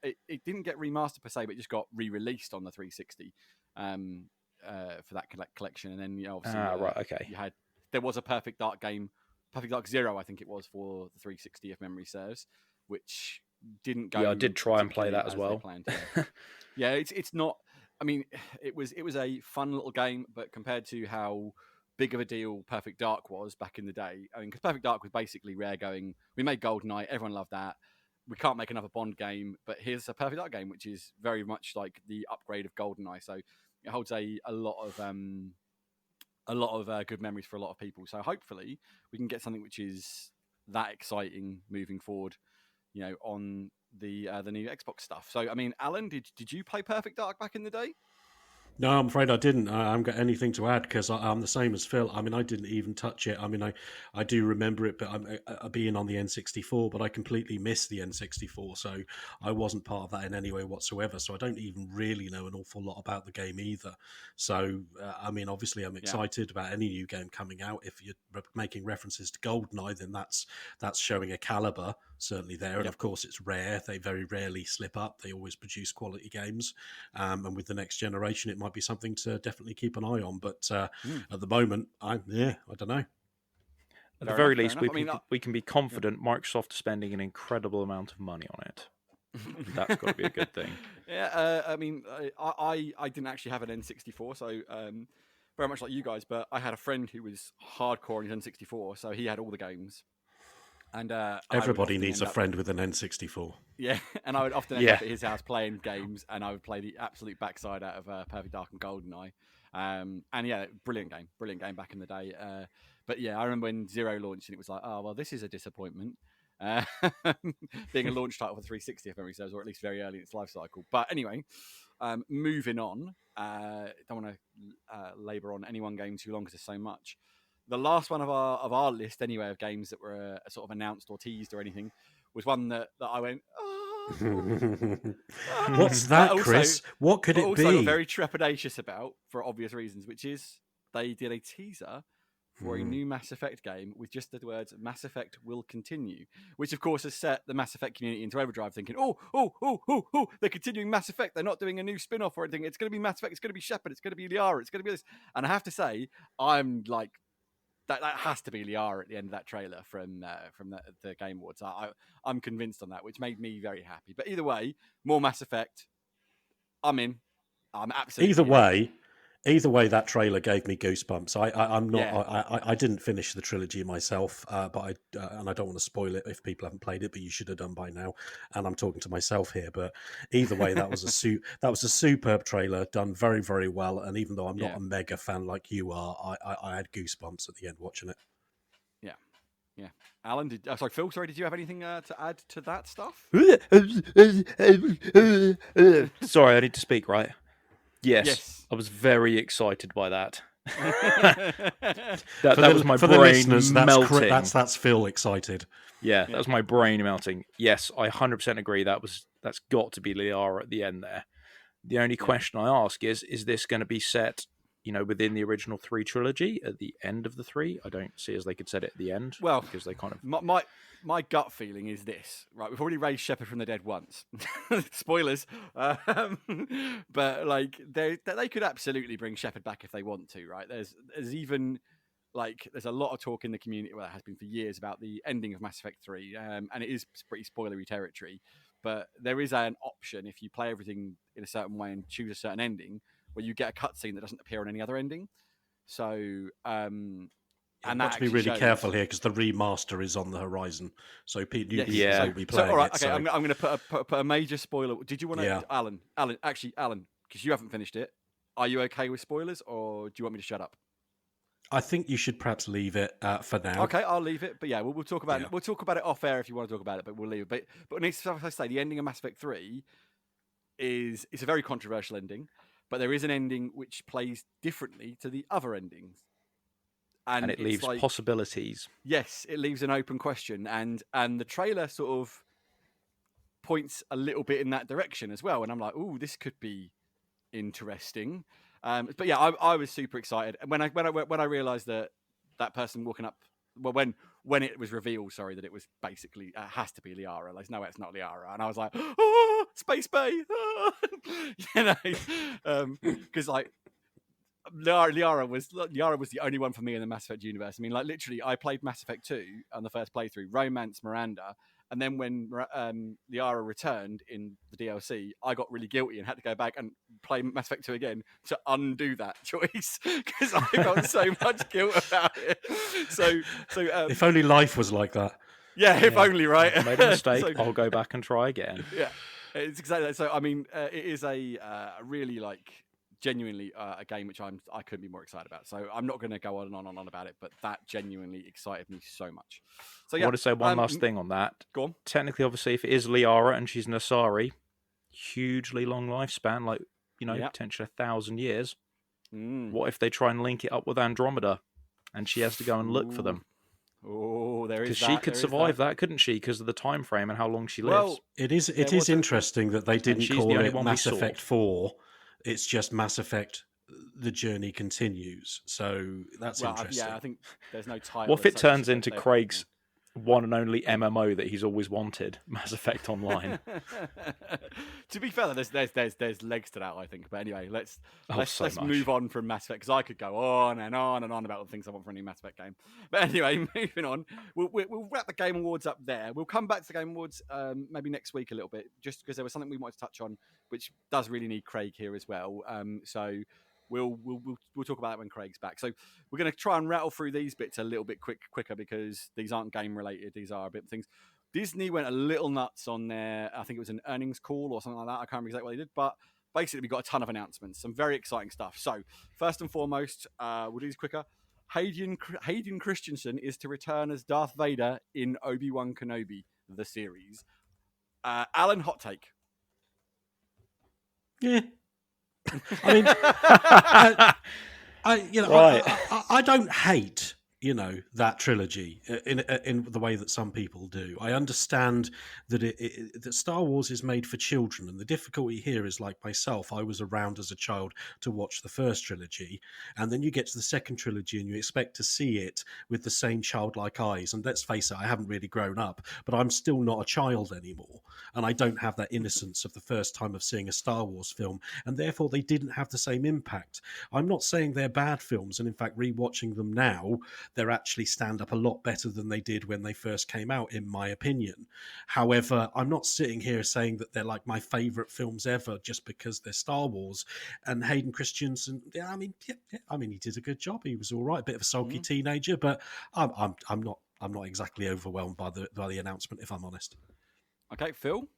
it didn't get remastered per se, but it just got re-released on the 360 for that collection. And then obviously,
right, okay.
There was a Perfect Dark game, Perfect Dark Zero, I think it was, for the 360 if memory serves, which didn't go.
Yeah, I did try and play that as well.
Yeah, it's not. I mean, it was a fun little game, but compared to how big of a deal Perfect Dark was back in the day, I mean, because Perfect Dark was basically Rare going, we made GoldenEye, everyone loved that. We can't make another Bond game, but here's a Perfect Dark game, which is very much like the upgrade of GoldenEye. So it holds a lot of good memories for a lot of people. So hopefully we can get something which is that exciting moving forward, on the new Xbox stuff. So I mean, Alan, did you play Perfect Dark back in the day?
No, I'm afraid I didn't. I haven't got anything to add because I'm the same as Phil. I mean, I didn't even touch it. I mean, I do remember it, but I'm being on the N64, but I completely missed the N64, so I wasn't part of that in any way whatsoever. So I don't even really know an awful lot about the game either. So, I mean, obviously I'm excited about any new game coming out. If you're making references to GoldenEye, then that's showing a caliber certainly there. And of course, it's Rare. They very rarely slip up. They always produce quality games. And with the next generation, it might be something to definitely keep an eye on. But at the moment, I don't know.
At the very least, we can be confident Microsoft is spending an incredible amount of money on it. That's got to be a good thing.
Yeah, I mean, I didn't actually have an N64, so very much like you guys, but I had a friend who was hardcore on his N64, so he had all the games. And
everybody needs a friend with an N64.
Yeah, and I would often end up at his house playing games, and I would play the absolute backside out of Perfect Dark and GoldenEye. And yeah, brilliant game back in the day. But yeah, I remember when Zero launched, and it was like, oh well, this is a disappointment. Being a launch title for 360, if memory serves, or at least very early in its life cycle. But anyway, moving on. Don't want to labour on any one game too long because there's so much. The last one of our list, anyway, of games that were sort of announced or teased or anything, was one that I went,
what's that, also, Chris? What could it be?
Also very trepidatious about, for obvious reasons, which is they did a teaser for a new Mass Effect game with just the words Mass Effect will continue, which of course has set the Mass Effect community into overdrive, thinking, they're continuing Mass Effect, they're not doing a new spin-off or anything, it's going to be Mass Effect, it's going to be Shepard, it's going to be Liara, it's going to be this. And I have to say, I'm like, that has to be Liara at the end of that trailer from the Game Awards. I'm convinced on that, which made me very happy. But either way, more Mass Effect. I'm in. I'm absolutely
Either way, that trailer gave me goosebumps. I'm not. I didn't finish the trilogy myself, but and I don't want to spoil it if people haven't played it, but you should have done by now. And I'm talking to myself here. But either way, that was a superb trailer, done very, very well. And even though I'm not a mega fan like you are, I had goosebumps at the end watching it.
Yeah. Alan, Phil, did you have anything to add to that stuff?
Sorry, I need to speak, right? Yes. I was very excited by that. that was my brain melting.
That's Phil excited.
Yeah, that was my brain melting. Yes, I 100% agree. That's got to be Liara at the end there. The only question I ask is this going to be set within the original 3 trilogy at the end of the 3. I don't see as they could set it at the end.
Well,
because they kind of
my gut feeling is this, right? We've already raised Shepard from the dead once. Spoilers, but like they could absolutely bring Shepard back if they want to, right? There's even there's a lot of talk in the community, well, it has been for years, about the ending of Mass Effect 3, and it is pretty spoilery territory. But there is an option if you play everything in a certain way and choose a certain ending, where you get a cutscene that doesn't appear on any other ending. So, and
You've
that
got to be really
shows...
careful here because the remaster is on the horizon. So new people will be
So,
playing
all right,
it.
okay, I'm going to put a major spoiler. Did you want to,
Yeah.
Alan, because you haven't finished it, are you okay with spoilers, or do you want me to shut up?
I think you should perhaps leave it for now.
Okay, I'll leave it. But yeah, we'll talk about it. We'll talk about it off air if you want to talk about it, but we'll leave it. But as I say, the ending of Mass Effect 3 is a very controversial ending, but there is an ending which plays differently to the other endings.
And it leaves possibilities.
Yes, it leaves an open question, and the trailer sort of points a little bit in that direction as well. And I'm like, oh, this could be interesting. But yeah, I was super excited when I realised that person walking up. Well, when it was revealed, that it was basically has to be Liara. Like, no, it's not Liara, and I was like, oh, Space Bay, because Liara was the only one for me in the Mass Effect universe. I mean, like literally, I played Mass Effect 2 on the first playthrough, romance Miranda, and then when Liara returned in the DLC, I got really guilty and had to go back and play Mass Effect 2 again to undo that choice because I got so much guilt about it. So
if only life was like that.
Yeah, if only, right?
I've made a mistake. I'll go back and try again.
Yeah, it's exactly that. So I mean, it is a really genuinely a game which I couldn't be more excited about. So I'm not going to go on and on about it, but that genuinely excited me so much. So yeah,
I want to say one last thing on that.
Go on.
Technically, obviously, if it is Liara and she's an Asari, hugely long lifespan, potentially 1,000 years. What if they try and link it up with Andromeda, and she has to go and look for them?
Oh, there is that.
Because she could survive that, couldn't she? Because of the time frame and how long she lives.
Well, it is interesting that they didn't call it Mass Effect 4. It's just Mass Effect, the journey continues. So that's interesting.
Yeah, I think there's no title.
What if it turns into Craig's one and only MMO that he's always wanted, Mass Effect Online?
To be fair, there's legs to that, I think. But anyway, let's move on from Mass Effect, because I could go on and on and on about the things I want for a new Mass Effect game. But anyway, moving on, we'll wrap the Game Awards up there. We'll come back to the Game Awards maybe next week a little bit, just because there was something we wanted to touch on, which does really need Craig here as well. So we'll talk about that when Craig's back. So we're going to try and rattle through these bits a little bit quicker, because these aren't game related. These are a bit of things. Disney went a little nuts on their, I think it was an earnings call or something like that. I can't remember exactly what they did, but basically we got a ton of announcements, some very exciting stuff. So first and foremost, we'll do this quicker. Hayden Christensen is to return as Darth Vader in Obi-Wan Kenobi, the series. Alan, hot take.
Yeah. I mean, I don't hate that trilogy in the way that some people do. I understand that that Star Wars is made for children, and the difficulty here is, like myself, I was around as a child to watch the first trilogy, and then you get to the second trilogy and you expect to see it with the same childlike eyes. And let's face it, I haven't really grown up, but I'm still not a child anymore, and I don't have that innocence of the first time of seeing a Star Wars film, and therefore they didn't have the same impact. I'm not saying they're bad films, and in fact, rewatching them now, they actually stand up a lot better than they did when they first came out, in my opinion. However, I'm not sitting here saying that they're like my favourite films ever just because they're Star Wars. And Hayden Christensen, he did a good job. He was all right, a bit of a sulky teenager, but I'm not exactly overwhelmed by the announcement, if I'm honest.
Okay, Phil.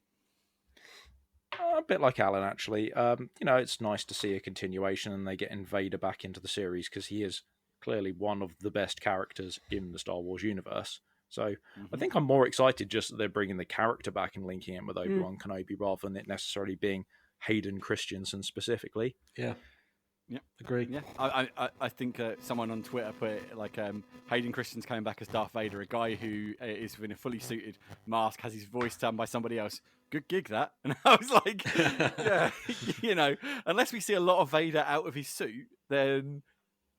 A bit like Alan, actually. It's nice to see a continuation, and they get Vader back into the series, because he is clearly one of the best characters in the Star Wars universe. So I think I'm more excited just that they're bringing the character back and linking it with Obi-Wan Kenobi, rather than it necessarily being Hayden Christensen specifically.
Yeah. Agree.
Yeah, I think someone on Twitter put it like Hayden Christensen came back as Darth Vader, a guy who is in a fully suited mask, has his voice done by somebody else. good gig that. And I was like, yeah, unless we see a lot of Vader out of his suit, then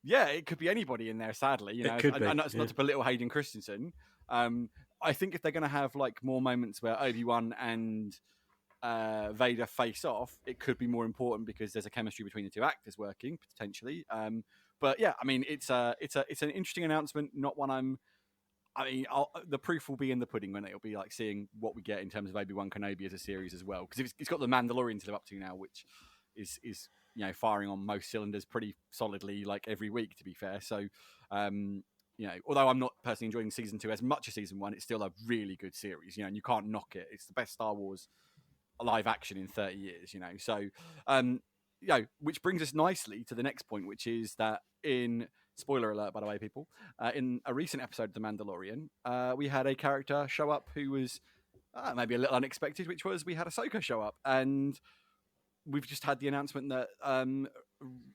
yeah, it could be anybody in there. Sadly,
It could be,
and that's not to belittle Hayden Christensen. I think if they're going to have like more moments where Obi-Wan and Vader face off, it could be more important because there's a chemistry between the two actors working potentially. But yeah, I mean, it's an interesting announcement. Not one the proof will be in the pudding when it'll be like seeing what we get in terms of Obi-Wan Kenobi as a series as well, because it's got the Mandalorian to live up to now, which is firing on most cylinders pretty solidly like every week, to be fair. So although I'm not personally enjoying season 2 as much as season 1, it's still a really good series, and you can't knock it. It's the best Star Wars live action in 30 years, so which brings us nicely to the next point, which is that in spoiler alert, by the way, people, in a recent episode of The Mandalorian, we had a character show up who was maybe a little unexpected, which was we had Ahsoka show up, and we've just had the announcement that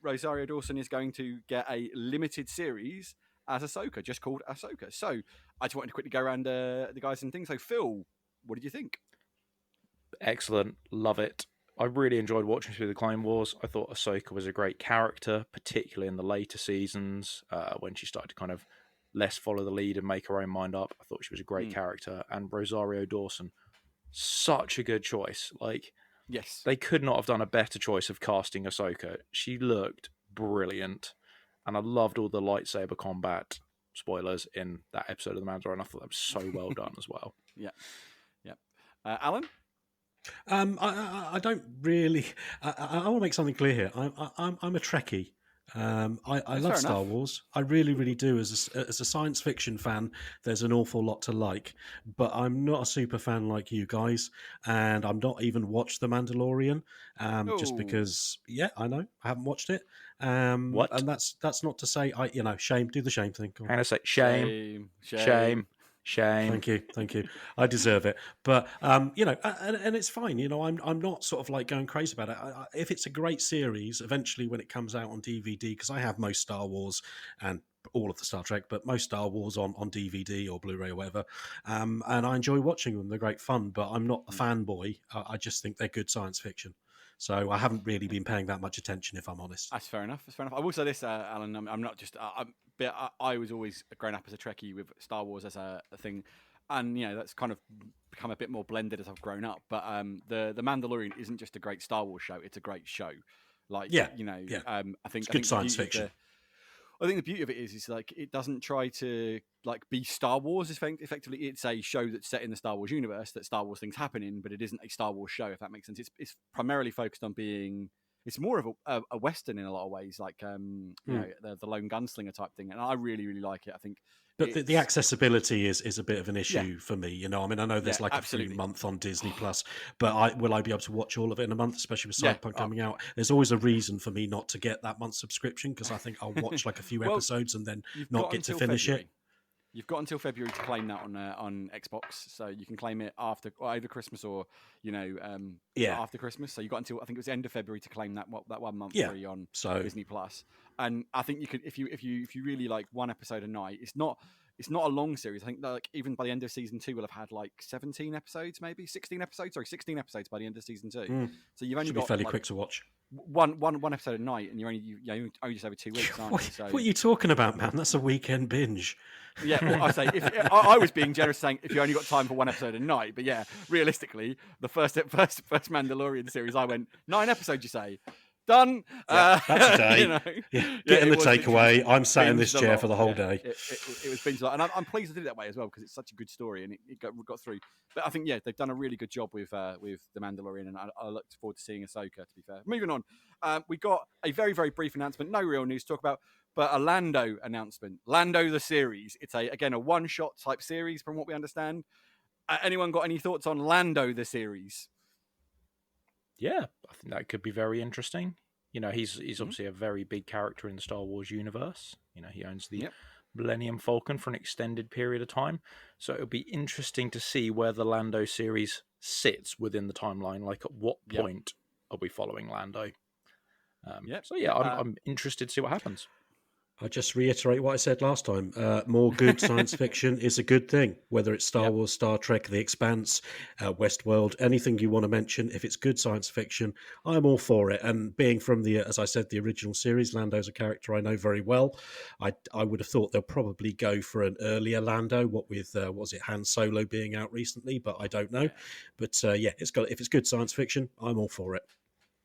Rosario Dawson is going to get a limited series as Ahsoka, just called Ahsoka. So I just wanted to quickly go around the guys and things. So Phil, what did you think?
Excellent. Love it. I really enjoyed watching through the Clone Wars. I thought Ahsoka was a great character, particularly in the later seasons when she started to kind of less follow the lead and make her own mind up. I thought she was a great character. And Rosario Dawson, such a good choice. Like,
yes,
they could not have done a better choice of casting Ahsoka. She looked brilliant. And I loved all the lightsaber combat, spoilers, in that episode of The Mandalorian. I thought that was so well done as well.
Yeah. Alan?
I don't really. I want to make something clear here. I'm a Trekkie. I love Star Wars. I really, really do. As a science fiction fan, there's an awful lot to like. But I'm not a super fan like you guys, and I'm not even watched The Mandalorian. Just because, I know I haven't watched it.
What?
And that's not to say shame. Do the shame thing.
And I say shame.
Thank you. I deserve it. But and it's fine. I'm not sort of like going crazy about it. If it's a great series, eventually when it comes out on DVD, because I have most Star Wars and all of the Star Trek, but most Star Wars on DVD or Blu-ray or whatever, and I enjoy watching them. They're great fun. But I'm not a fanboy. I just think they're good science fiction. So I haven't really been paying that much attention, if I'm honest.
That's fair enough. I will say this, Alan. I'm not just. I was always grown up as a Trekkie with Star Wars as a thing, and that's kind of become a bit more blended as I've grown up. But the Mandalorian isn't just a great Star Wars show; it's a great show. I think
it's good science fiction.
I think the beauty of it is like it doesn't try to like be Star Wars. Effectively, it's a show that's set in the Star Wars universe that Star Wars things happen in, but it isn't a Star Wars show. If that makes sense, it's primarily focused on being. It's more of a Western in a lot of ways, like the lone gunslinger type thing, and I really, really like it. I think,
but the accessibility is a bit of an issue for me. I know there's like a free month on Disney Plus, but will I be able to watch all of it in a month, especially with Cyberpunk coming out? There's always a reason for me not to get that month's subscription because I think I'll watch like a few episodes and then not get to finish it.
You've got until February to claim that on Xbox, so you can claim it over Christmas or after Christmas. So you got until I think it was the end of February to claim that 1 month free on Disney Plus. And I think you could if you really like one episode a night. It's not a long series. I think like even by the end of season 2, we'll have had like 17 episodes, maybe 16 episodes. Sorry, 16 episodes by the end of season 2. So you've only
should
got
be fairly quick to watch.
One episode a night, and you're only just over 2 weeks, aren't you? So,
what are you talking about, man? That's a weekend binge.
Yeah, well, I say I was being generous, saying if you only got time for 1 episode a night, but yeah, realistically, the first Mandalorian series, I went 9 episodes. You say done?
That's a day. Getting the takeaway. I'm sat in this chair for the whole day.
It was binge, and I'm pleased I did it that way as well because it's such a good story and it got through. But I think they've done a really good job with the Mandalorian, and I look forward to seeing Ahsoka. To be fair, moving on, we got a very very brief announcement. No real news to talk about. But a Lando announcement. Lando the series. It's a one-shot type series from what we understand. Anyone got any thoughts on Lando the series?
Yeah, I think that could be very interesting. He's obviously a very big character in the Star Wars universe. He owns the Millennium Falcon for an extended period of time. So it'll be interesting to see where the Lando series sits within the timeline. Like at what point are we following Lando? So I'm interested to see what happens.
I just reiterate what I said last time. More good science fiction is a good thing, whether it's Star Wars, Star Trek, The Expanse, Westworld, anything you want to mention. If it's good science fiction, I'm all for it. And being from as I said, the original series, Lando's a character I know very well. I would have thought they'll probably go for an earlier Lando, what with, was it Han Solo being out recently, but I don't know. But if it's good science fiction, I'm all for it.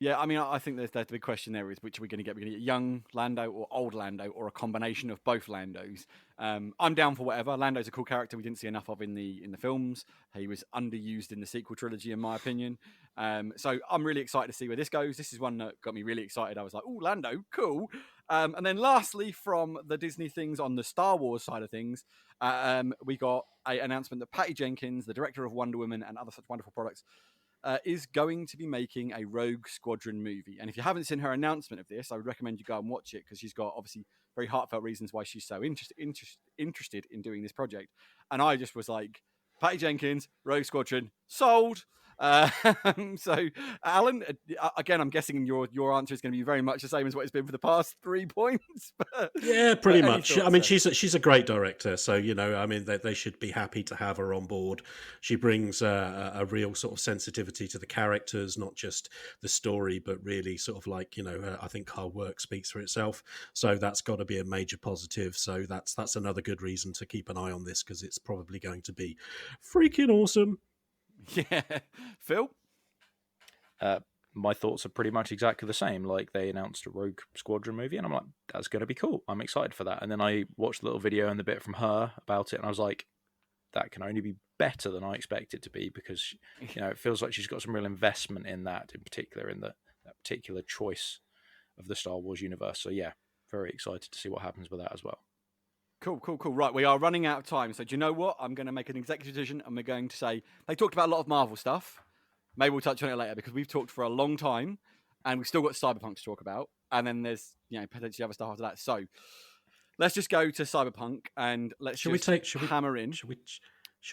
Yeah, I mean, I think there's the big question there is which are we going to get? We're going to get young Lando or old Lando or a combination of both Landos. I'm down for whatever. Lando's a cool character we didn't see enough of in the films. He was underused in the sequel trilogy, in my opinion. So I'm really excited to see where this goes. This is one that got me really excited. I was like, oh, Lando, cool. And then lastly, from the Disney things on the Star Wars side of things, we got an announcement that Patty Jenkins, the director of Wonder Woman and other such wonderful products, is going to be making a Rogue Squadron movie. And if you haven't seen her announcement of this, I would recommend you go and watch it because she's got obviously very heartfelt reasons why she's so interested in doing this project. And I just was like, Patty Jenkins, Rogue Squadron, sold. So, Alan, again, I'm guessing your answer is going to be very much the same as what it's been for the past 3 points.
Yeah, pretty much. I mean,
thoughts,
she's a great director, so I mean, they should be happy to have her on board. She brings a real sort of sensitivity to the characters, not just the story, but really sort of like I think her work speaks for itself. So that's got to be a major positive. So that's another good reason to keep an eye on this because it's probably going to be freaking awesome.
Yeah, Phil?
My thoughts are pretty much exactly the same. Like, they announced a Rogue Squadron movie, and I'm like, that's going to be cool. I'm excited for that. And then I watched a little video and the bit from her about it, and I was like, that can only be better than I expect it to be because, it feels like she's got some real investment in that, in particular, in that particular choice of the Star Wars universe. So, yeah, very excited to see what happens with that as well.
Cool. Right, we are running out of time. So do you know what? I'm going to make an executive decision and we're going to say, they talked about a lot of Marvel stuff. Maybe we'll touch on it later because we've talked for a long time and we've still got Cyberpunk to talk about. And then there's, potentially other stuff after that. So let's just go to Cyberpunk and let's hammer in.
Should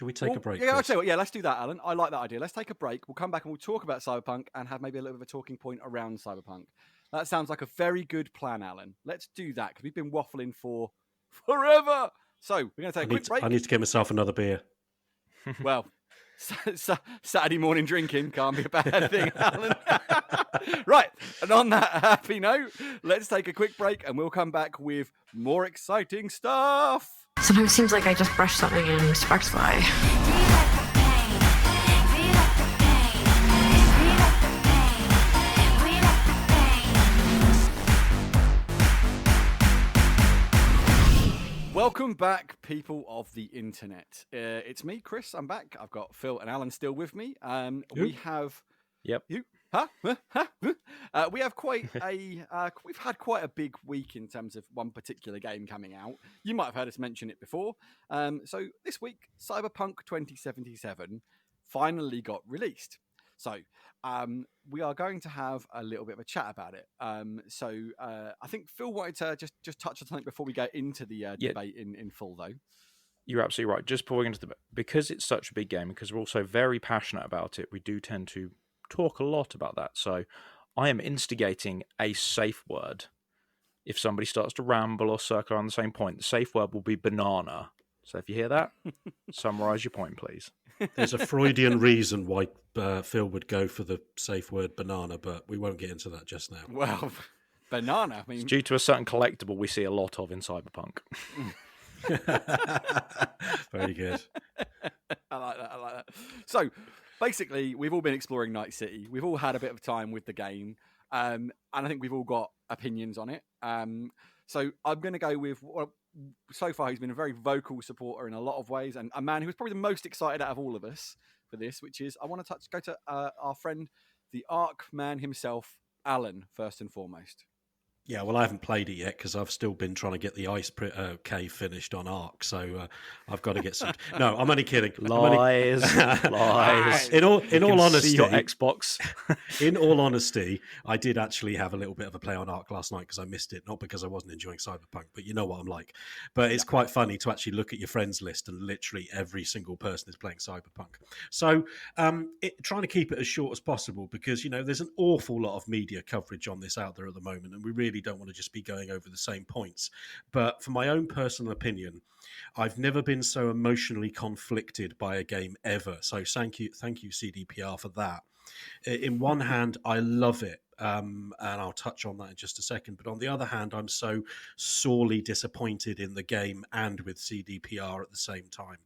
we take a break?
Yeah, I'll tell you what. Yeah, let's do that, Alan. I like that idea. Let's take a break. We'll come back and we'll talk about Cyberpunk and have maybe a little bit of a talking point around Cyberpunk. That sounds like a very good plan, Alan. Let's do that because we've been waffling for forever. So we're going to take a quick break.
I need to get myself another beer.
Well, Saturday morning drinking can't be a bad thing, Alan. Right, and on that happy note, let's take a quick break and we'll come back with more exciting stuff.
Sometimes it seems like I just brushed something and sparks fly.
Welcome back, people of the internet. It's me, Chris. I'm back. I've got Phil and Alan still with me. We have...
Yep.
You? We have we've had quite a big week in terms of one particular game coming out. You might have heard us mention it before. So this week, Cyberpunk 2077 finally got released. So we are going to have a little bit of a chat about it. I think Phil wanted to just touch on something before we go into the debate in full, though.
You're absolutely right. Just before we get into the because it's such a big game, because we're also very passionate about it, we do tend to talk a lot about that. So I am instigating a safe word. If somebody starts to ramble or circle around the same point, the safe word will be banana. So if you hear that, summarize your point, please.
There's a Freudian reason why Phil would go for the safe word banana, but we won't get into that just now.
Well, banana. I mean,
it's due to a certain collectible we see a lot of in Cyberpunk.
Very good.
I like that. So basically, we've all been exploring Night City. We've all had a bit of time with the game. And I think we've all got opinions on it. So I'm going to go with, so far he's been a very vocal supporter in a lot of ways, and a man who was probably the most excited out of all of us for this, which is I want to go to our friend, the Arc man himself, Alan, first and foremost.
Yeah, well, I haven't played it yet because I've still been trying to get the ice cave finished on Ark, so I've got to get some. No, I'm only kidding.
Lies.
In all honesty,
your Xbox.
In all honesty, I did actually have a little bit of a play on Ark last night because I missed it, not because I wasn't enjoying Cyberpunk, but you know what I'm like. But it's quite funny to actually look at your friends list and literally every single person is playing Cyberpunk. So trying to keep it as short as possible because there's an awful lot of media coverage on this out there at the moment, and we really really don't want to just be going over the same points. But for my own personal opinion, I've never been so emotionally conflicted by a game ever. So thank you, CDPR, for that. In one hand, I love it. And I'll touch on that in just a second. But on the other hand, I'm so sorely disappointed in the game and with CDPR at the same time.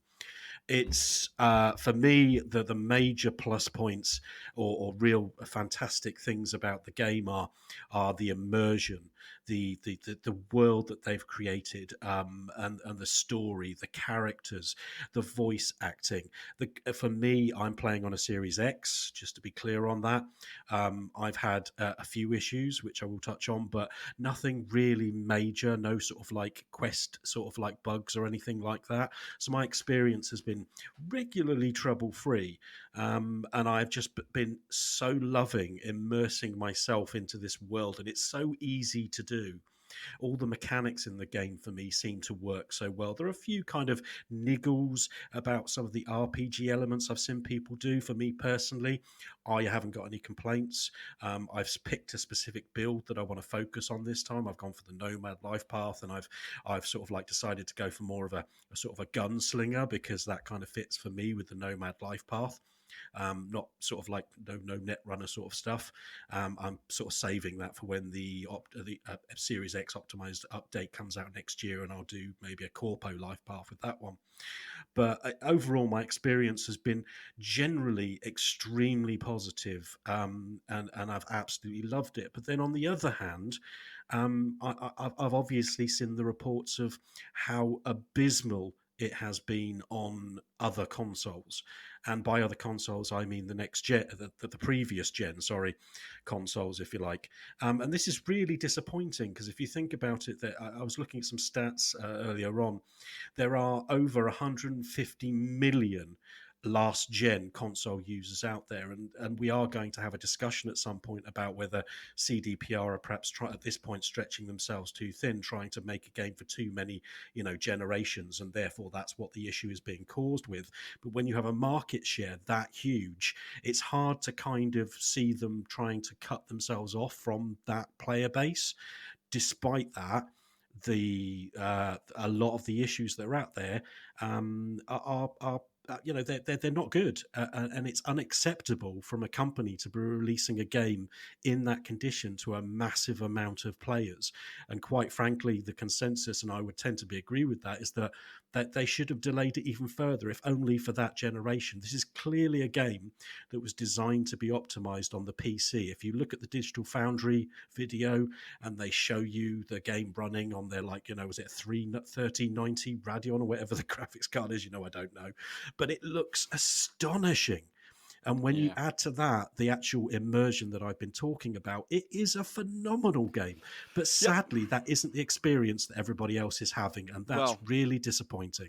It's for me the major plus points or real fantastic things about the game are the immersion, the world that they've created, and the story, the characters, the voice acting. For me, I'm playing on a Series X, just to be clear on that. I've had a few issues which I will touch on, but nothing really major. No sort of like Quest sort of like bugs or anything like that. So my experience has been regularly trouble-free, and I've just been so loving immersing myself into this world, and it's so easy to do. All the mechanics in the game for me seem to work so well. There are a few kind of niggles about some of the RPG elements I've seen people do. For me personally, I haven't got any complaints. I've picked a specific build that I want to focus on this time. I've gone for the Nomad life path, and I've sort of like decided to go for more of a sort of a gunslinger, because that kind of fits for me with the Nomad life path. Not sort of like no net runner sort of stuff. I'm sort of saving that for when the Series X optimized update comes out next year, and I'll do maybe a Corpo life path with that one. But overall, my experience has been generally extremely positive, and I've absolutely loved it. But then on the other hand, I've obviously seen the reports of how abysmal it has been on other consoles. And by other consoles, I mean the next gen, the previous gen, consoles, if you like. And this is really disappointing, because if you think about it, I was looking at some stats earlier on. There are over 150 million last gen console users out there, and we are going to have a discussion at some point about whether CDPR are perhaps at this point stretching themselves too thin, trying to make a game for too many generations, and therefore that's what the issue is being caused with. But when you have a market share that huge, it's hard to kind of see them trying to cut themselves off from that player base. Despite that, a lot of the issues that are out there are they're not good, and it's unacceptable from a company to be releasing a game in that condition to a massive amount of players. And quite frankly, the consensus, and I would tend to agree with that, is that they should have delayed it even further, if only for that generation. This is clearly a game that was designed to be optimized on the PC. If you look at the Digital Foundry video and they show you the game running on their, was it 3090 Radeon or whatever the graphics card is, I don't know, but it looks astonishing. And when you add to that the actual immersion that I've been talking about, it is a phenomenal game. But sadly, that isn't the experience that everybody else is having, and that's really disappointing.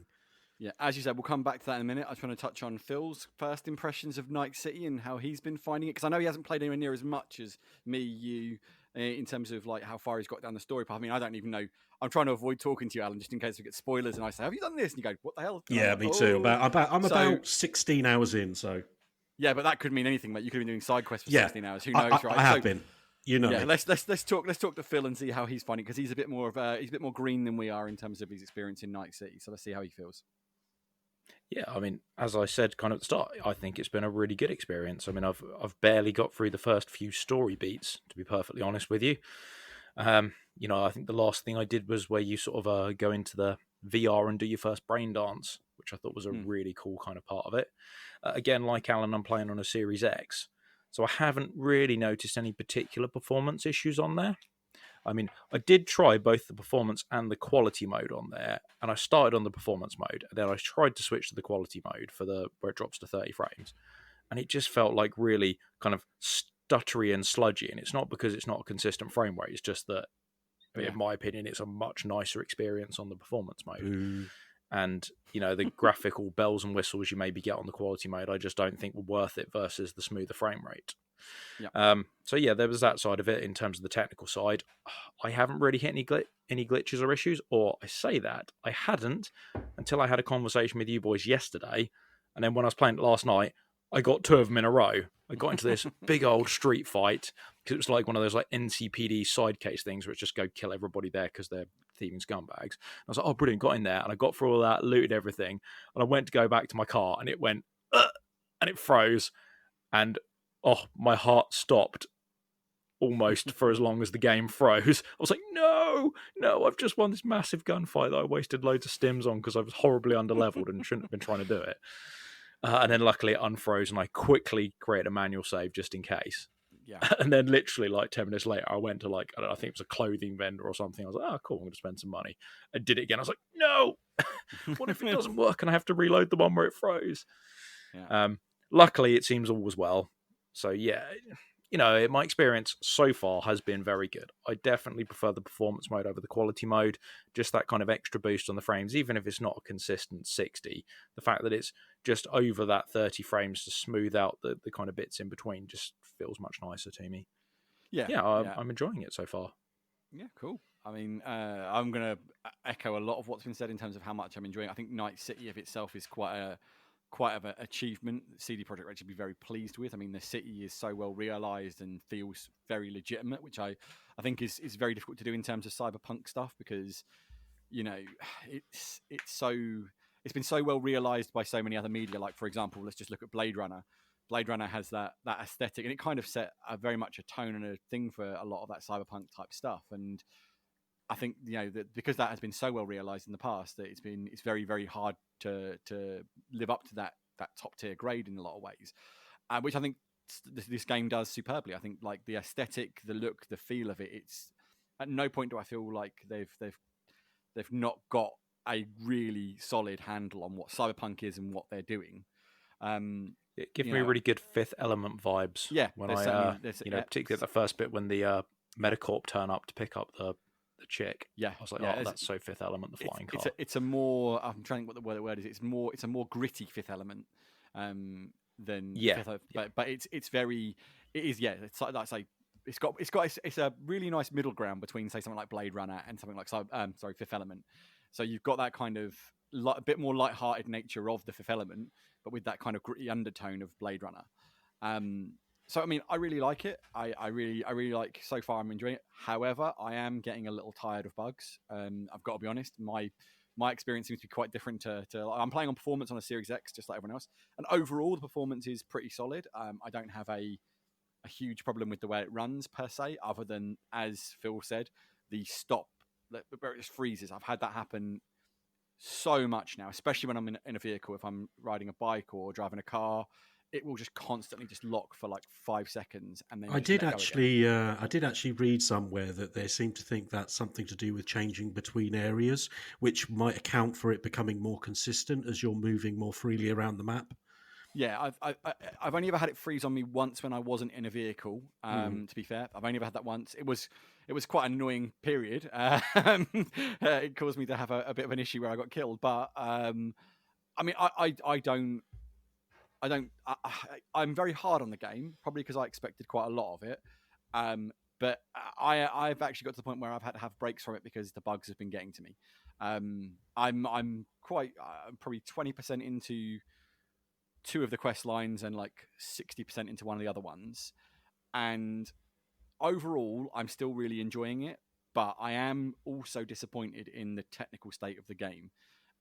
Yeah, as you said, we'll come back to that in a minute. I just want to touch on Phil's first impressions of Night City and how he's been finding it, because I know he hasn't played anywhere near as much as me, you, in terms of like how far he's got down the story path. I mean, I don't even know. I'm trying to avoid talking to you, Alan, just in case we get spoilers. And I say, "Have you done this?" And you go, "What the hell?" And
yeah, me too. I'm about 16 hours in, so.
Yeah, but that could mean anything, mate. You could have been doing side quests for 16 hours. Who knows, right?
I have been.
Yeah, let's talk to Phil and see how he's finding it, because he's a bit more green than we are in terms of his experience in Night City. So let's see how he feels.
Yeah, I mean, as I said kind of at the start, I think it's been a really good experience. I mean, I've barely got through the first few story beats, to be perfectly honest with you. I think the last thing I did was where you sort of go into the VR and do your first brain dance, which I thought was a really cool kind of part of it. Again, like Alan, I'm playing on a Series X, so I haven't really noticed any particular performance issues on there. I mean, I did try both the performance and the quality mode on there, and I started on the performance mode, and then I tried to switch to the quality mode where it drops to 30 frames, and it just felt like really kind of stuttery and sludgy. And it's not because it's not a consistent frame rate; it's just that, in my opinion, it's a much nicer experience on the performance mode. And the graphical bells and whistles you maybe get on the quality mode, I just don't think were worth it versus the smoother frame rate. So there was that side of it. In terms of the technical side, I haven't really hit any glitches or issues, or I say that I hadn't until I had a conversation with you boys yesterday, and then when I was playing it last night, I got 2 of them in a row. I got into this big old street fight because it was like one of those like NCPD side case things where it's just go kill everybody there because they're thieving scumbags. And I was like, oh, brilliant, got in there, and I got through all that, looted everything, and I went to go back to my car, and it went, and it froze, and my heart stopped almost for as long as the game froze. I was like, no, I've just won this massive gunfight that I wasted loads of stims on because I was horribly underleveled and shouldn't have been trying to do it. And then luckily it unfroze, and I quickly created a manual save just in case.
Yeah.
And then literally like 10 minutes later, I went to like, I don't know, I think it was a clothing vendor or something. I was like, oh, cool, I'm going to spend some money. I did it again. I was like, no, what if it doesn't work and I have to reload the one where it froze?
Yeah.
Luckily, it seems all was well. So yeah, my experience so far has been very good. I definitely prefer the performance mode over the quality mode. Just that kind of extra boost on the frames, even if it's not a consistent 60. The fact that it's just over that 30 frames to smooth out the kind of bits in between just feels much nicer to me.
Yeah.
I'm enjoying it so far.
Yeah, cool. I mean, I'm going to echo a lot of what's been said in terms of how much I'm enjoying it. I think Night City of itself is quite of an achievement that CD Projekt Red should be very pleased with. I mean, the city is so well realised and feels very legitimate, which I think is very difficult to do in terms of cyberpunk stuff because, it's been so well realised by so many other media. Like, for example, let's just look at Blade Runner. Blade Runner has that aesthetic, and it kind of set very much a tone and a thing for a lot of that cyberpunk type stuff. And I think that because that has been so well realised in the past, that it's very, very hard to live up to that top tier grade in a lot of ways, which I think this game does superbly. I think like the aesthetic, the look, the feel of it. It's at no point do I feel like they've not got a really solid handle on what cyberpunk is and what they're doing.
It gives me really good Fifth Element vibes.
Yeah,
when particularly at the first bit when the Medicorp turn up to pick up the chick.
Yeah,
I was like, that's so Fifth Element, the flying car.
It's a more. I'm trying to think what the word is. It's a more gritty Fifth Element than Fifth, but it's very. It is it's like that's like it's a really nice middle ground between say something like Blade Runner and something like Fifth Element. So you've got that kind of a bit more light-hearted nature of the Fifth Element, but with that kind of gritty undertone of Blade Runner. So I mean, I really like it. I really like. So far, I'm enjoying it. However, I am getting a little tired of bugs. I've got to be honest. My experience seems to be quite different to I'm playing on performance on a Series X, just like everyone else. And overall, the performance is pretty solid. I don't have a huge problem with the way it runs per se, other than, as Phil said, the stop where it just freezes. I've had that happen so much now, especially when I'm in a vehicle. If I'm riding a bike or driving a car, it will just constantly just lock for like 5 seconds, and then
I did actually read somewhere that they seem to think that's something to do with changing between areas, which might account for it becoming more consistent as you're moving more freely around the map.
Yeah, I've only ever had it freeze on me once when I wasn't in a vehicle. To be fair, I've only ever had that once. It was quite an annoying period. It caused me to have a bit of an issue where I got killed. But I mean, I'm very hard on the game, probably because I expected quite a lot of it. But I've actually got to the point where I've had to have breaks from it because the bugs have been getting to me. I'm probably 20% into 2 of the quest lines and like 60% into one of the other ones. And overall, I'm still really enjoying it, but I am also disappointed in the technical state of the game.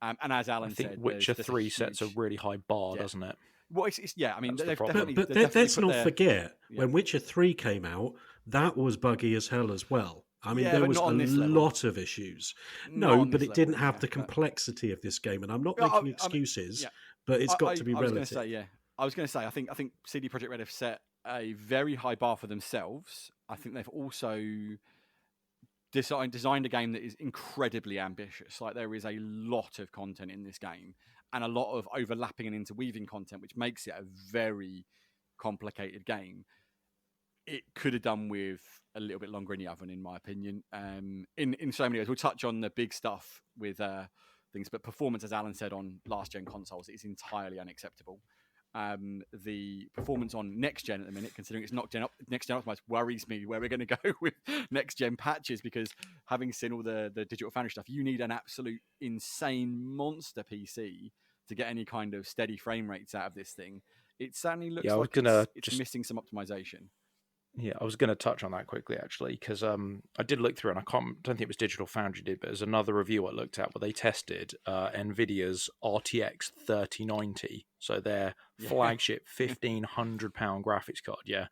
And as Alan said,
Witcher 3 sets a really high bar, doesn't it?
Well, I mean,
they've
definitely.
But let's not forget, when Witcher 3 came out, that was buggy as hell as well. I mean, there was a lot of issues. No, but it didn't have the complexity of this game, and I'm not making excuses, but it's got to be relative.
I was going to say, I think CD Projekt Red have set a very high bar for themselves. I think they've also designed a game that is incredibly ambitious. Like, there is a lot of content in this game and a lot of overlapping and interweaving content, which makes it a very complicated game. It could have done with a little bit longer in the oven, in my opinion. In so many ways, we'll touch on the big stuff with things, but performance, as Alan said, on last-gen consoles is entirely unacceptable. The performance on next gen at the minute, considering it's not next gen optimized, worries me where we're going to go with next gen patches, because having seen all the Digital Foundry stuff, you need an absolute insane monster PC to get any kind of steady frame rates out of this thing. it certainly looks
Yeah, I was
like
gonna
it's
just
missing some optimization.
Yeah, I was going to touch on that quickly actually, because I did look through, and don't think it was Digital Foundry did, but there's another review I looked at where they tested Nvidia's RTX 3090, so their
Yeah.
flagship £1,500 graphics card. Yeah,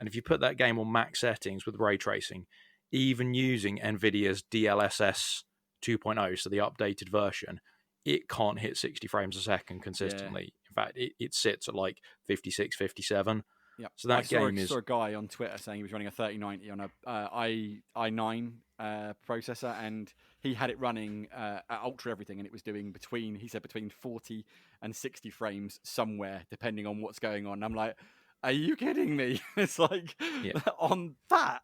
and if you put that game on max settings with ray tracing, even using Nvidia's DLSS 2.0, so the updated version, it can't hit 60 frames a second consistently. In fact, it sits at like 56, 57.
Yeah,
So that game
saw
is
a guy on Twitter saying he was running a 3090 on a i9 processor, and he had it running at ultra everything, and it was doing between 40 and 60 frames somewhere, depending on what's going on. I'm like, are you kidding me? It's like on that.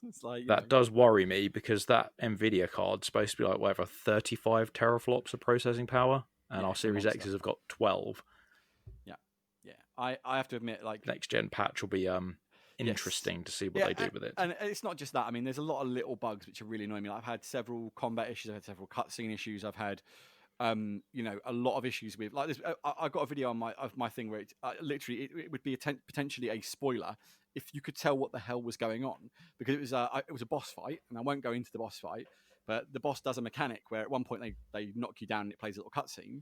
It's like
that does worry me, because that Nvidia card's supposed to be like whatever 35 teraflops of processing power, and our Series X's have got 12.
Yeah, I have to admit, like,
Next gen patch will be interesting to see what they do with it.
And it's not just that. I mean, there's a lot of little bugs which are really annoying me. Like, I've had several combat issues. I've had several cutscene issues. I've had, a lot of issues with, like, this. I got a video on my thing where it literally it would be potentially a spoiler if you could tell what the hell was going on, because it was a boss fight, and I won't go into the boss fight, but the boss does a mechanic where at one point they knock you down and it plays a little cutscene.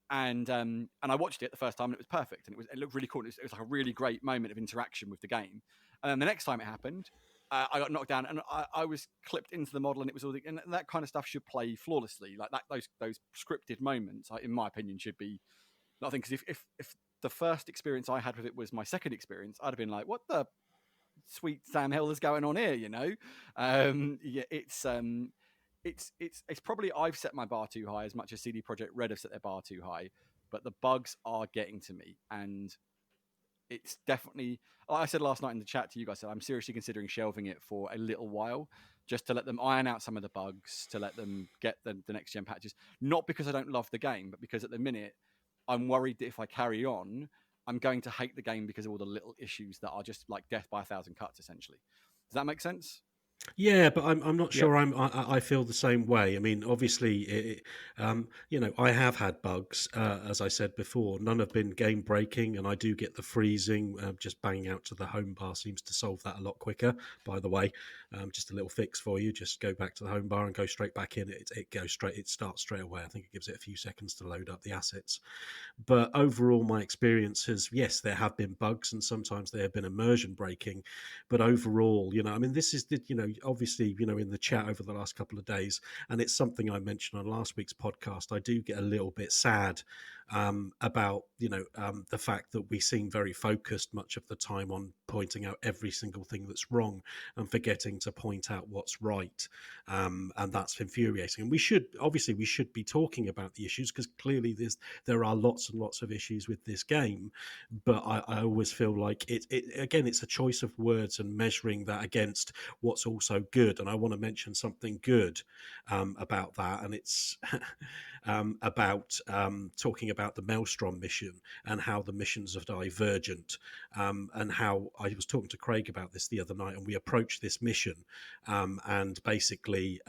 And I watched it the first time and it was perfect, and it looked really cool. It was like a really great moment of interaction with the game. And then the next time it happened, I got knocked down and I was clipped into the model, and it was and that kind of stuff should play flawlessly. Like that, those scripted moments, in my opinion, should be nothing. Because if the first experience I had with it was my second experience, I'd have been like, what the sweet Sam hell is going on here? It's probably I've set my bar too high as much as CD Projekt Red have set their bar too high, but the bugs are getting to me, and it's definitely. Like I said last night in the chat to you guys, I'm seriously considering shelving it for a little while, just to let them iron out some of the bugs, to let them get the next gen patches. Not because I don't love the game, but because at the minute I'm worried that if I carry on, I'm going to hate the game because of all the little issues that are just like death by a thousand cuts, essentially. Does that make sense?
Yeah, but I'm not sure. I feel the same way. I mean, obviously, I have had bugs, as I said before. None have been game breaking, and I do get the freezing. Just banging out to the home bar seems to solve that a lot quicker. By the way, just a little fix for you: just go back to the home bar and go straight back in. It goes straight. It starts straight away. I think it gives it a few seconds to load up the assets. But overall, my experience is, yes, there have been bugs, and sometimes there have been immersion breaking. But overall, I mean, this is obviously, in the chat over the last couple of days, and it's something I mentioned on last week's podcast, I do get a little bit sad about, the fact that we seem very focused much of the time on pointing out every single thing that's wrong and forgetting to point out what's right. And that's infuriating. And we should be talking about the issues, because clearly there are lots and lots of issues with this game. But I always feel like again, it's a choice of words and measuring that against what's also good. And I want to mention something good about that, and it's about talking about the Maelstrom mission and how the missions are divergent, and how I was talking to Craig about this the other night, and we approached this mission, and basically,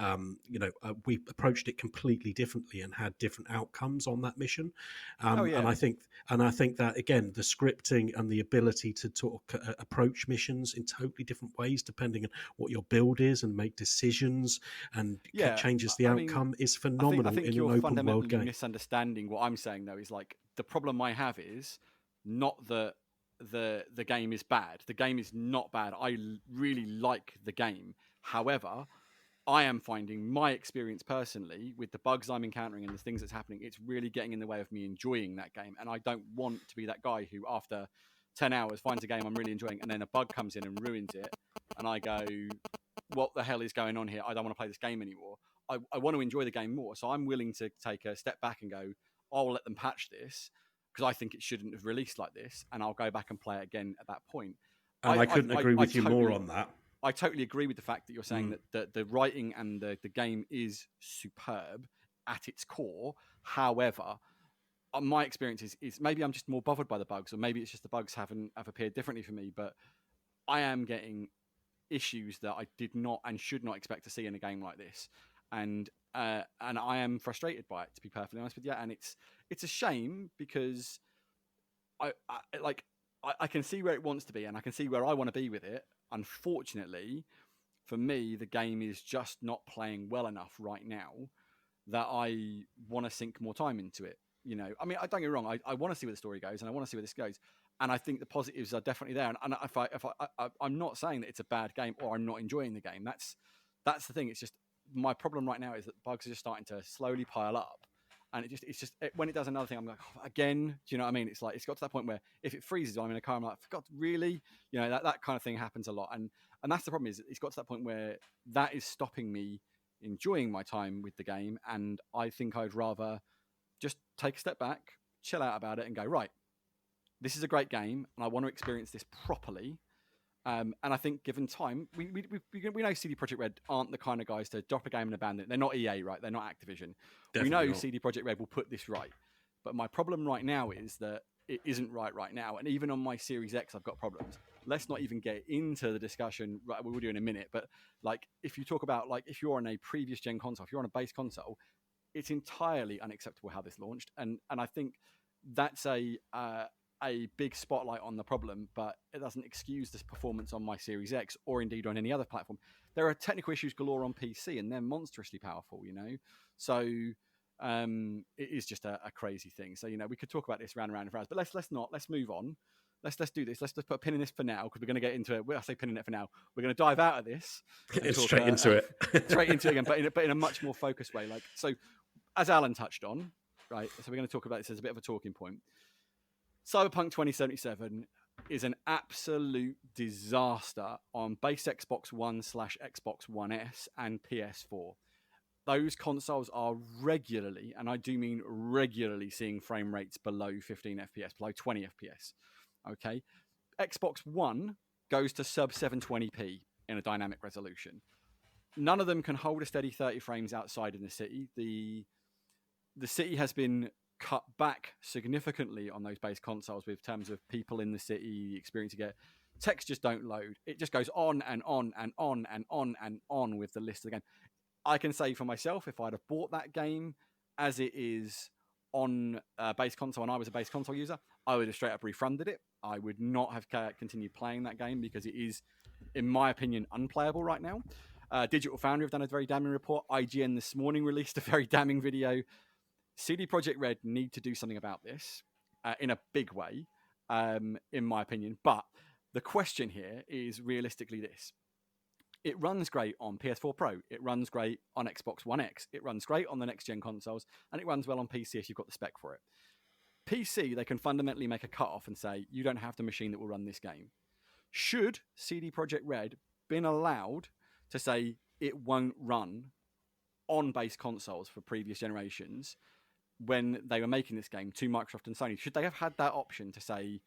we approached it completely differently and had different outcomes on that mission. And I think that, again, the scripting and the ability to approach missions in totally different ways depending on what your build is and make decisions and changes the outcome is phenomenal.
I think
in
you're
an open world
fundamentally
game.
misunderstanding what I'm saying, though. Is like, the problem I have is not that the game is bad. The game is not bad. I really like the game. However, I am finding my experience personally with the bugs I'm encountering and the things that's happening, it's really getting in the way of me enjoying that game. And I don't want to be that guy who, after 10 hours, finds a game I'm really enjoying, and then a bug comes in and ruins it. And I go, what the hell is going on here? I don't want to play this game anymore. I want to enjoy the game more. So I'm willing to take a step back and go, I'll let them patch this, because I think it shouldn't have released like this. And I'll go back and play it again at that point.
And I couldn't agree with you more on that.
I totally agree with the fact that you're saying that the writing and the game is superb at its core. However, my experience is maybe I'm just more bothered by the bugs, or maybe it's just the bugs have appeared differently for me. But I am getting issues that I did not and should not expect to see in a game like this, and I am frustrated by it, to be perfectly honest with you. And it's a shame, because I can see where it wants to be, and I can see where I want to be with it. Unfortunately, for me, the game is just not playing well enough right now that I want to sink more time into it. You know, I mean, I don't get me wrong. I want to see where the story goes, and I want to see where this goes. And I think the positives are definitely there. And I'm not saying that it's a bad game or I'm not enjoying the game. That's the thing. It's just my problem right now is that bugs are just starting to slowly pile up, and when it does another thing, I'm like, oh, again. Do you know what I mean? It's like it's got to that point where if it freezes, I'm in a car. I'm like, God, really? You know, that kind of thing happens a lot, and that's the problem. Is it's got to that point where that is stopping me enjoying my time with the game, and I think I'd rather just take a step back, chill out about it, and go, right, this is a great game, and I want to experience this properly. And I think, given time, we know CD Projekt Red aren't the kind of guys to drop a game and abandon it. They're not EA, right? They're not Activision.
Definitely
we know
not.
CD Projekt Red will put this right. But my problem right now is that it isn't right now. And even on my Series X, I've got problems. Let's not even get into the discussion. Right, we will do in a minute. But like, if you talk about like if you're on a previous gen console, if you're on a base console, it's entirely unacceptable how this launched. And I think that's a big spotlight on the problem, but it doesn't excuse this performance on my Series X or indeed on any other platform. There are technical issues galore on PC, and they're monstrously powerful, you know? So it is just a crazy thing. So, you know, we could talk about this round and round for hours, but let's not. Let's move on. Let's do this. Let's just put a pin in this for now, because we're going to get into it. Well, I say pin in it for now. We're going to dive out of this.
It's straight into it.
Straight into it again, but in a much more focused way. Like, so, as Alan touched on, right? So we're going to talk about this as a bit of a talking point. Cyberpunk 2077 is an absolute disaster on base Xbox One / Xbox One S and PS4. Those consoles are regularly, and I do mean regularly, seeing frame rates below 15 FPS, below 20 FPS. Okay. Xbox One goes to sub 720p in a dynamic resolution. None of them can hold a steady 30 frames outside in the city. The city has been cut back significantly on those base consoles with terms of people in the city experiencing it. Textures don't load. It just goes on and on and on and on and on with the list of the game. I can say for myself, if I'd have bought that game as it is on base console and I was a base console user, I would have straight up refunded it. I would not have continued playing that game because it is, in my opinion, unplayable right now. Digital Foundry have done a very damning report. IGN this morning released a very damning video. CD Projekt Red need to do something about this in a big way, in my opinion. But the question here is realistically this. It runs great on PS4 Pro. It runs great on Xbox One X. It runs great on the next-gen consoles. And it runs well on PC if you've got the spec for it. PC, they can fundamentally make a cut-off and say, you don't have the machine that will run this game. Should CD Projekt Red been allowed to say it won't run on base consoles for previous generations when they were making this game to Microsoft and Sony? Should they have had that option to say,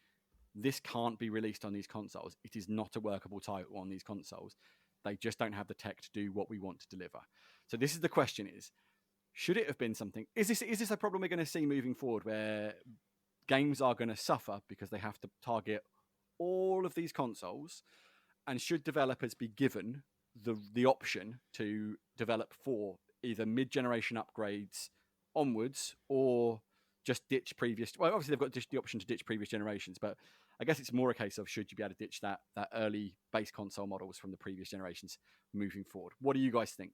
this can't be released on these consoles? It is not a workable title on these consoles. They just don't have the tech to do what we want to deliver. So this is the question is, should it have been something? Is this a problem we're going to see moving forward where games are going to suffer because they have to target all of these consoles? And should developers be given the option to develop for either mid-generation upgrades onwards or just ditch previous? Well, obviously they've got the option to ditch previous generations, but I guess it's more a case of should you be able to ditch that early base console models from the previous generations moving forward? What do you guys think?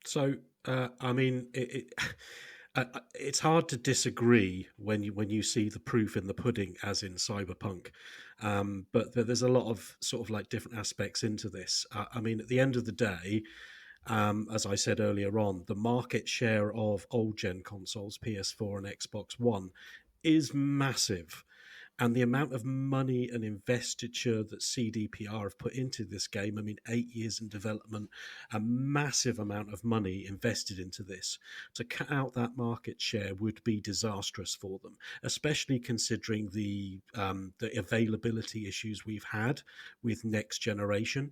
So, I mean, it's hard to disagree when you see the proof in the pudding, as in Cyberpunk. But there's a lot of sort of like different aspects into this. I mean, at the end of the day, as I said earlier on, the market share of old gen consoles, PS4 and Xbox One, is massive. And the amount of money and investiture that CDPR have put into this game, I mean, 8 years in development, a massive amount of money invested into this. To cut out that market share would be disastrous for them, especially considering the availability issues we've had with next generation.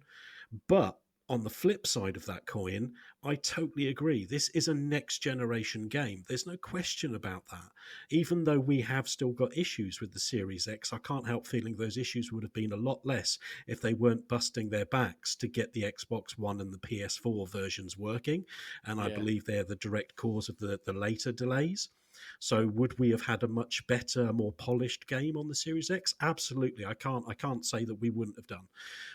But on the flip side of that coin, I totally agree. This is a next generation game. There's no question about that. Even though we have still got issues with the Series X, I can't help feeling those issues would have been a lot less if they weren't busting their backs to get the Xbox One and the PS4 versions working. And I believe they're the direct cause of the later delays. So would we have had a much better, more polished game on the Series X? Absolutely. I can't say that we wouldn't have done.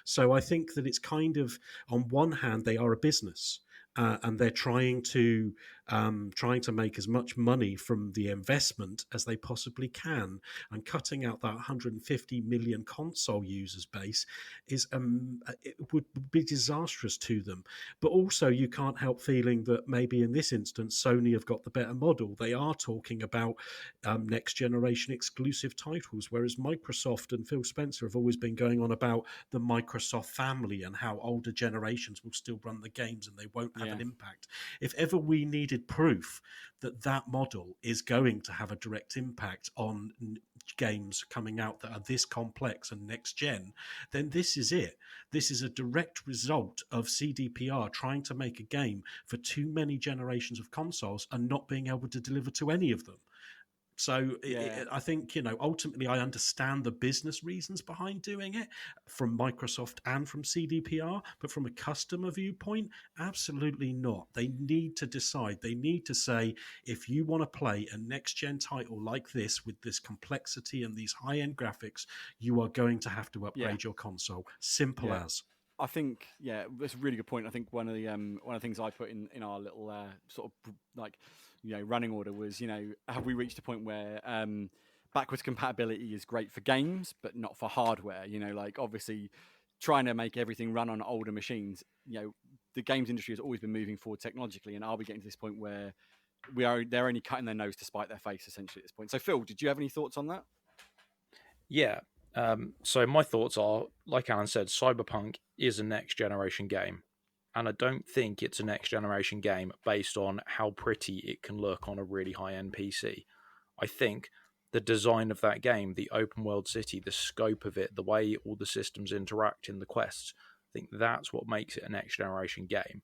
So I think that it's kind of, on one hand, they are a business. And they're trying to make as much money from the investment as they possibly can, and cutting out that 150 million console users base is it would be disastrous to them. But also, you can't help feeling that maybe in this instance, Sony have got the better model. They are talking about next generation exclusive titles, whereas Microsoft and Phil Spencer have always been going on about the Microsoft family and how older generations will still run the games and they won't have an impact. If ever we needed proof that that model is going to have a direct impact on games coming out that are this complex and next gen, then this is it. This is a direct result of CDPR trying to make a game for too many generations of consoles and not being able to deliver to any of them. So I think, ultimately I understand the business reasons behind doing it from Microsoft and from CDPR, but from a customer viewpoint, absolutely not. They need to decide. They need to say, if you want to play a next-gen title like this with this complexity and these high-end graphics, you are going to have to upgrade your console. Simple as.
I think, that's a really good point. I think one of the things I put in our little sort of like, running order was, have we reached a point where backwards compatibility is great for games, but not for hardware? Like obviously trying to make everything run on older machines. The games industry has always been moving forward technologically, and are we getting to this point where they're only cutting their nose to spite their face essentially at this point? So Phil, did you have any thoughts on that?
Yeah. So my thoughts are, like Alan said, Cyberpunk is a next generation game. And I don't think it's a next generation game based on how pretty it can look on a really high-end PC. I think the design of that game, the open world city, the scope of it, the way all the systems interact in the quests, I think that's what makes it a next generation game.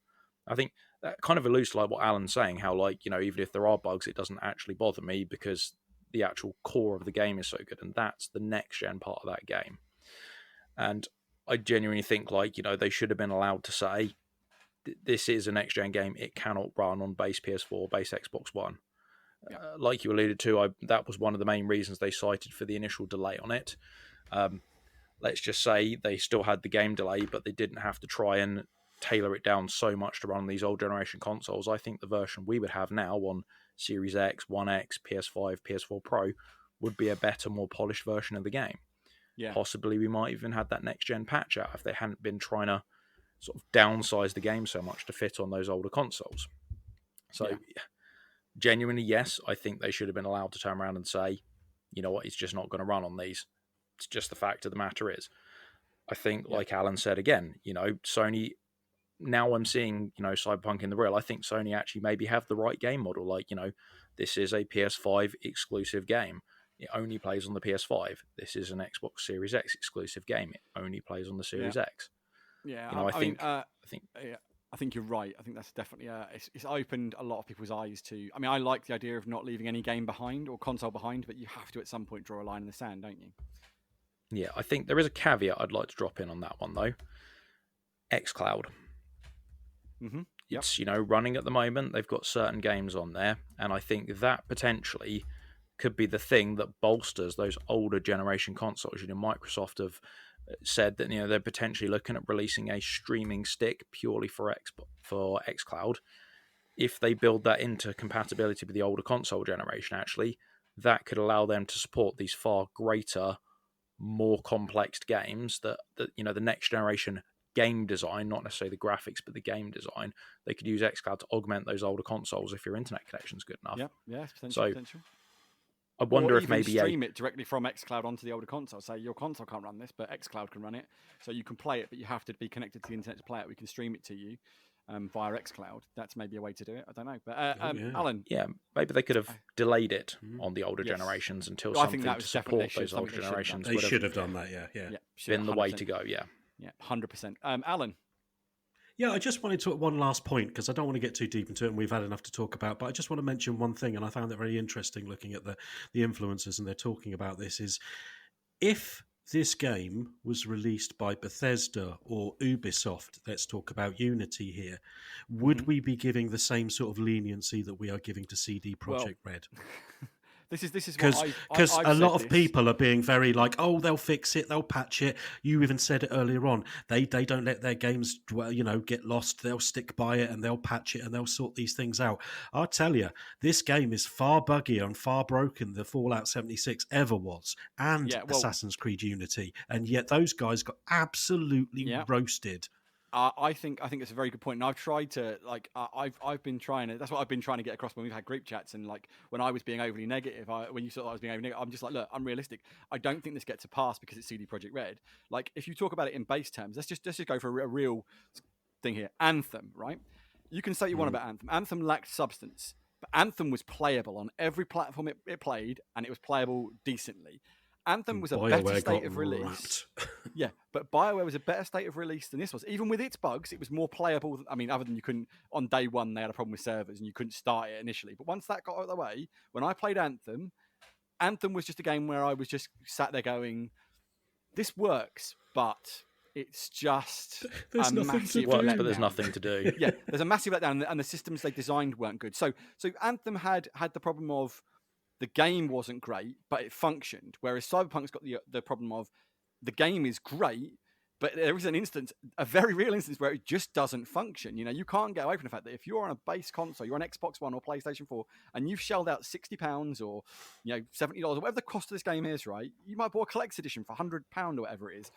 I think that kind of alludes to like what Alan's saying, how even if there are bugs, it doesn't actually bother me because the actual core of the game is so good, and that's the next gen part of that game. And I genuinely think they should have been allowed to say, this is a next-gen game. It cannot run on base PS4, base Xbox One. Like you alluded to, that was one of the main reasons they cited for the initial delay on it. Let's just say they still had the game delay, but they didn't have to try and tailor it down so much to run on these old generation consoles. I think the version we would have now on Series X, One X, PS5, PS4 Pro would be a better, more polished version of the game.
Yeah.
Possibly we might even have that next-gen patch out if they hadn't been trying to sort of downsize the game so much to fit on those older consoles. So genuinely, yes, I think they should have been allowed to turn around and say, you know what, it's just not going to run on these. It's just the fact of the matter is. I think, like Alan said again, Sony, now I'm seeing, Cyberpunk in the real, I think Sony actually maybe have the right game model. This is a PS5 exclusive game. It only plays on the PS5. This is an Xbox Series X exclusive game. It only plays on the Series X.
Yeah,
I think
you're right. I think that's definitely it's opened a lot of people's eyes to. I mean, I like the idea of not leaving any game behind or console behind, but you have to at some point draw a line in the sand, don't you?
Yeah, I think there is a caveat I'd like to drop in on that one though. xCloud.
Mm-hmm.
It's running at the moment. They've got certain games on there, and I think that potentially could be the thing that bolsters those older generation consoles. Microsoft have said that they're potentially looking at releasing a streaming stick purely for xCloud. If they build that into compatibility with the older console generation, actually, that could allow them to support these far greater, more complex games that the next generation game design, not necessarily the graphics, but the game design. They could use xCloud to augment those older consoles if your internet connection's good enough.
Yeah, potential.
I wonder if maybe
stream it directly from xCloud onto the older console. Say your console can't run this, but xCloud can run it. So you can play it, but you have to be connected to the internet to play it. We can stream it to you via xCloud. That's maybe a way to do it. I don't know. But Alan,
maybe they could have delayed it on the older generations until something to support those older generations.
They should have done that. Yeah.
Been the way to go. Yeah,
100%. Alan.
Yeah, I just wanted to one last point because I don't want to get too deep into it and we've had enough to talk about, but I just want to mention one thing, and I found it very interesting looking at the influencers and they're talking about this, is if this game was released by Bethesda or Ubisoft, let's talk about Unity here, would we be giving the same sort of leniency that we are giving to CD
Well,
Projekt Red?
this is what
Because
I've
a lot
said
of
this.
people are being very like, oh, they'll fix it, they'll patch it. You even said it earlier on. They don't let their games, get lost. They'll stick by it and they'll patch it and they'll sort these things out. I'll tell you, this game is far buggier and far broken than Fallout 76 ever was, and
Yeah, well-
Assassin's Creed Unity. And yet those guys got absolutely
Yeah.
roasted.
I think it's a very good point, and I've tried to I've been trying to. That's what I've been trying to get across when we've had group chats, and like when I was being overly negative, when you thought I was being overly negative, I'm just like, look, I'm realistic. I don't think this gets a pass because it's CD Projekt Red. Like if you talk about it in base terms, let's just go for a real thing here. Anthem, right? You can say what you want about Anthem. Anthem lacked substance, but Anthem was playable on every platform it played, and it was playable decently. Anthem was a better
BioWare
state
got
of release.
wrapped.
Yeah, but BioWare was a better state of release than this was. Even with its bugs, it was more playable. I mean, other than you couldn't, on day one, they had a problem with servers and you couldn't start it initially. But once that got out of the way, when I played Anthem, Anthem was just a game where I was just sat there going, this works, but it's just
There's
a
nothing to
massive
do.
Works,
letdown.
but there's nothing to do.
Yeah, there's a massive letdown, and the systems they designed weren't good. So Anthem had the problem of the game wasn't great, but it functioned. Whereas Cyberpunk's got the problem of the game is great, but there is an instance, a very real instance, where it just doesn't function. You know, you can't get away from the fact that if you're on a base console, you're on Xbox One or PlayStation 4, and you've shelled out £60 or $70 or whatever the cost of this game is, right? You might buy a collector's edition for £100 or whatever it is,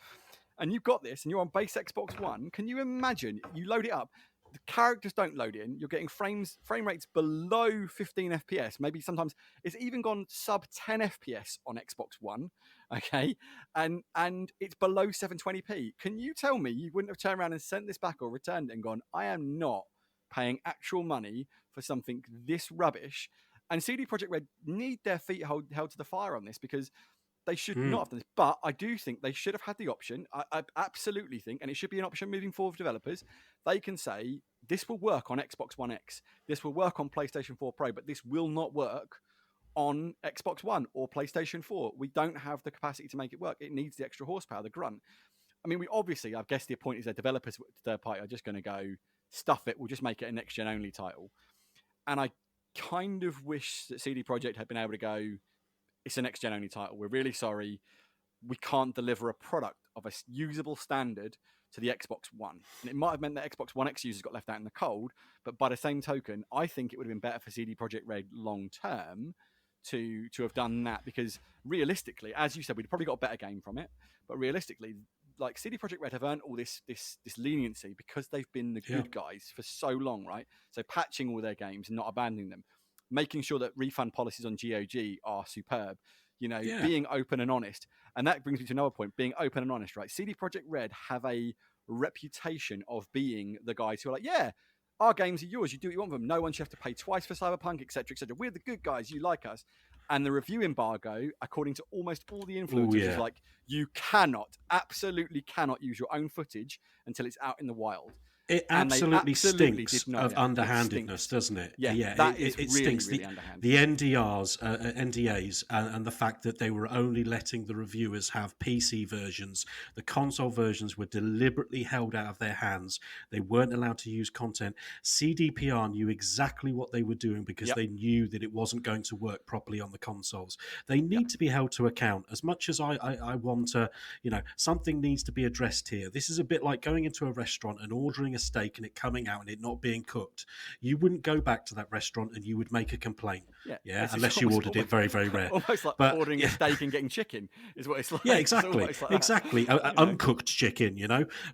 and you've got this, and you're on base Xbox One. Can you imagine? You load it up. The characters don't load in. You're getting frame rates below 15 FPS. Maybe sometimes it's even gone sub 10 FPS on Xbox One. Okay, and it's below 720p. Can you tell me you wouldn't have turned around and sent this back or returned it and gone, I am not paying actual money for something this rubbish? And CD Projekt Red need their feet held to the fire on this, because they should not have done this. But I do think they should have had the option. I absolutely think, and it should be an option moving forward for developers. They can say, this will work on Xbox One X. This will work on PlayStation 4 Pro, but this will not work on Xbox One or PlayStation 4. We don't have the capacity to make it work. It needs the extra horsepower, the grunt. I mean, I guess the point is that developers, third party, are just going to go, stuff it. We'll just make it a next-gen only title. And I kind of wish that CD Projekt had been able to go, it's a next-gen only title. We're really sorry. We can't deliver a product of a usable standard to the Xbox One. And it might have meant that Xbox One X users got left out in the cold, but by the same token, I think it would have been better for CD Projekt Red long-term to have done that, because realistically, as you said, we'd probably got a better game from it, but realistically, like CD Projekt Red have earned all this leniency because they've been the good guys for so long, right? So patching all their games and not abandoning them, making sure that refund policies on GOG are superb, being open and honest. And that brings me to another point, being open and honest, right? CD Projekt Red have a reputation of being the guys who are like, yeah, our games are yours. You do what you want with them. No one should have to pay twice for Cyberpunk, etc., etc. We're the good guys. You like us. And the review embargo, according to almost all the influencers, is like, you absolutely cannot use your own footage until it's out in the wild.
It absolutely stinks of underhandedness, doesn't it?
Yeah, it really,
stinks.
really underhanded.
The NDAs, and the fact that they were only letting the reviewers have PC versions. The console versions were deliberately held out of their hands. They weren't allowed to use content. CDPR knew exactly what they were doing because they knew that it wasn't going to work properly on the consoles. They need to be held to account. As much as I want to, something needs to be addressed here. This is a bit like going into a restaurant and ordering a steak and it coming out and it not being cooked. You wouldn't go back to that restaurant and you would make a complaint. Unless you ordered it very, very rare.
Almost like ordering a steak and getting chicken is what it's like.
Yeah, exactly. Exactly. Uncooked chicken,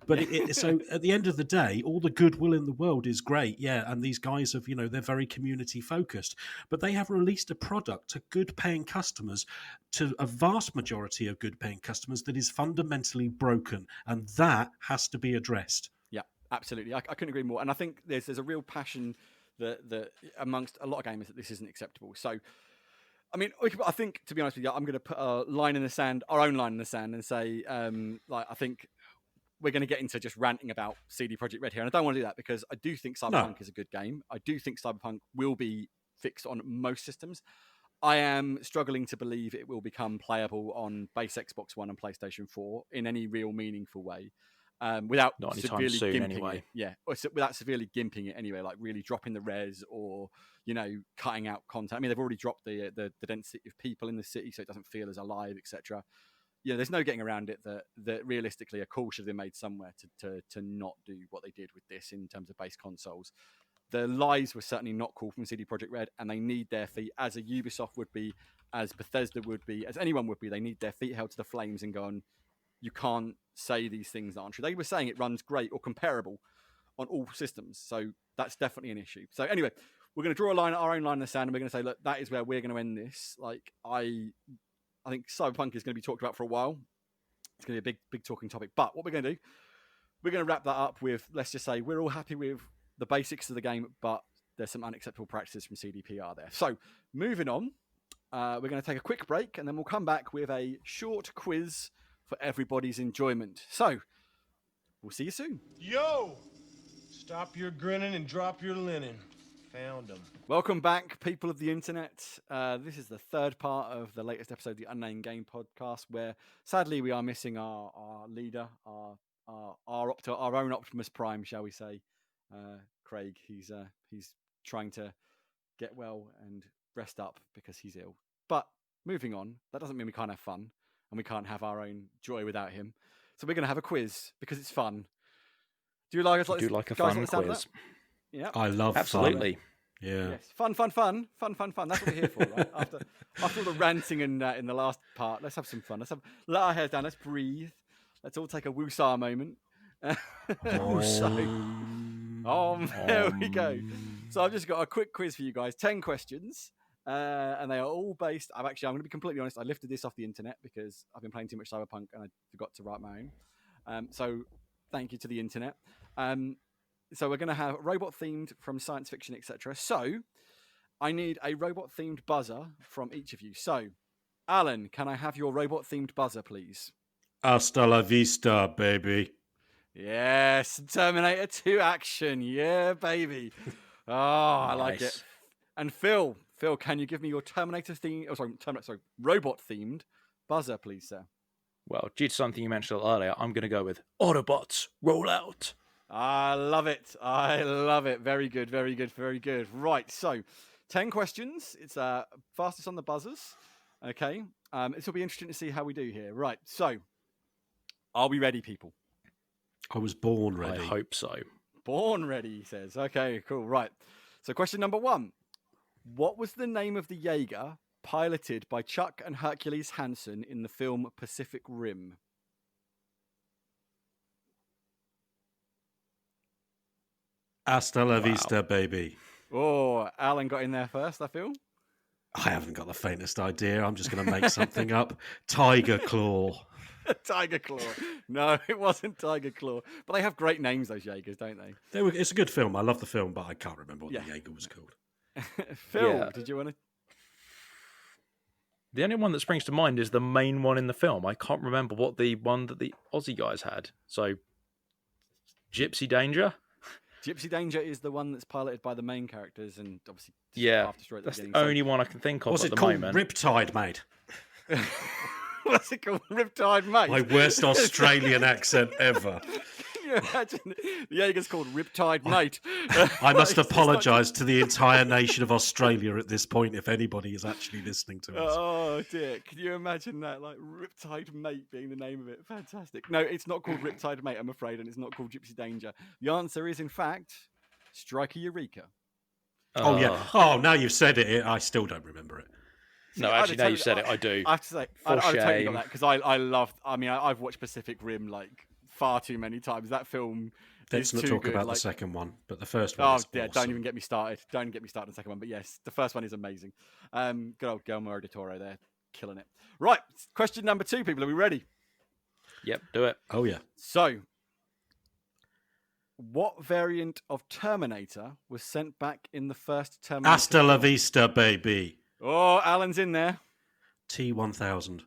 But so at the end of the day, all the goodwill in the world is great. Yeah. And these guys have, they're very community focused, but they have released a product to good paying customers, to a vast majority of good paying customers, that is fundamentally broken. And that has to be addressed.
Absolutely, I couldn't agree more. And I think there's a real passion that amongst a lot of gamers that this isn't acceptable. So, I mean, I think, to be honest with you, I'm going to put a line in the sand, our own line in the sand, and say, I think we're going to get into just ranting about CD Projekt Red here, and I don't want to do that because I do think Cyberpunk is a good game. I do think Cyberpunk will be fixed on most systems. I am struggling to believe it will become playable on base Xbox One and PlayStation 4 in any real meaningful way, without
Not anytime
severely
soon,
gimping
anyway.
it. Yeah, without severely gimping it anyway, like really dropping the res or cutting out content. I mean, they've already dropped the density of people in the city, so it doesn't feel as alive, etc. There's no getting around it that realistically a call should have been made somewhere to not do what they did with this in terms of base consoles. The lies were certainly not cool from CD Projekt Red, and they need their feet, as a Ubisoft would be, as Bethesda would be, as anyone would be. They need their feet held to the flames and gone, you can't say these things that aren't true. They were saying it runs great or comparable on all systems, so that's definitely an issue. So anyway, we're going to draw our own line in the sand, and we're going to say, look, that is where we're going to end this. Like, I think Cyberpunk is going to be talked about for a while. It's going to be a big talking topic. But what we're going to do, we're going to wrap that up with, let's just say, we're all happy with the basics of the game, but there's some unacceptable practices from CDPR there. So moving on, we're going to take a quick break, and then we'll come back with a short quiz for everybody's enjoyment. So we'll see you soon.
Yo! Stop your grinning and drop your linen. Found them.
Welcome back, people of the internet. This is the third part of the latest episode of the Unnamed Game podcast, where sadly we are missing our leader, our own Optimus Prime, shall we say, Craig. He's trying to get well and rest up because he's ill. But moving on, that doesn't mean we can't have fun and we can't have our own joy without him. So we're going to have a quiz because it's fun. Do you like us?
Do like a fun quiz?
Yeah,
I love
absolutely.
Fun. Yeah.
Yes. Fun. That's what we're here for, right? After all the ranting and in the last part, let's have some fun. Let our hair down. Let's breathe. Let's all take a woosah moment. There we go. So I've just got a quick quiz for you guys. 10 questions, and they are all based. I'm going to be completely honest. I lifted this off the internet because I've been playing too much Cyberpunk and I forgot to write my own. So thank you to the internet. So we're going to have robot themed from science fiction, etc. So I need a robot themed buzzer from each of you. So Alan, can I have your robot themed buzzer, please?
Hasta la vista, baby.
Yes, Terminator 2 action. Yeah, baby. Oh, I like it. And Phil, can you give me your Terminator themed, robot themed buzzer, please, sir?
Well, due to something you mentioned earlier, I'm going to go with Autobots roll out.
I love it. Very good. Right, so 10 questions. It's fastest on the buzzers. Okay. This will be interesting to see how we do here. Right, so are we ready, people?
I was born ready.
I hope so.
Born ready, he says. Okay, cool. Right. So question number 1. What was the name of the Jaeger piloted by Chuck and Hercules Hanson in the film Pacific Rim?
Hasta la vista, baby.
Oh, Alan got in there first, I feel.
I haven't got the faintest idea. I'm just going to make something up. Tiger Claw.
Tiger Claw. No, it wasn't Tiger Claw. But they have great names, those Jaegers, don't they?
It's a good film. I love the film, but I can't remember what the Jaeger was called.
Phil, did you want to?
The only one that springs to mind is the main one in the film. I can't remember what the one that the Aussie guys had. So, Gypsy Danger?
Gypsy Danger is the one that's piloted by the main characters and obviously
that's the only one I can think of
What's
at
it
the
called?
moment.
Riptide, mate.
What's it called? Riptide, mate.
My worst Australian accent ever.
Can you imagine? The Jaeger's called Riptide, mate.
I must apologise to the entire nation of Australia at this point if anybody is actually listening to us.
Oh, dear. Can you imagine that? Like, Riptide Mate being the name of it. Fantastic. No, it's not called Riptide Mate, I'm afraid, and it's not called Gypsy Danger. The answer is, in fact, Striker Eureka.
Oh, yeah. Oh, now you've said it, I still don't remember it.
No, actually, now you said it, I do.
I have to say, I'd totally got that because I've watched Pacific Rim like far too many times. That film.
Let's not talk about the second one, but the first one. Is awesome.
Don't even get me started. Don't get me started on the second one. But yes, the first one is amazing. Good old Guillermo del Toro there, killing it. Right, question number 2, people. Are we ready?
Yep, do it.
Oh yeah.
So, what variant of Terminator was sent back in the first Terminator?
Hasta la vista, baby.
Oh, Alan's in there.
T1000.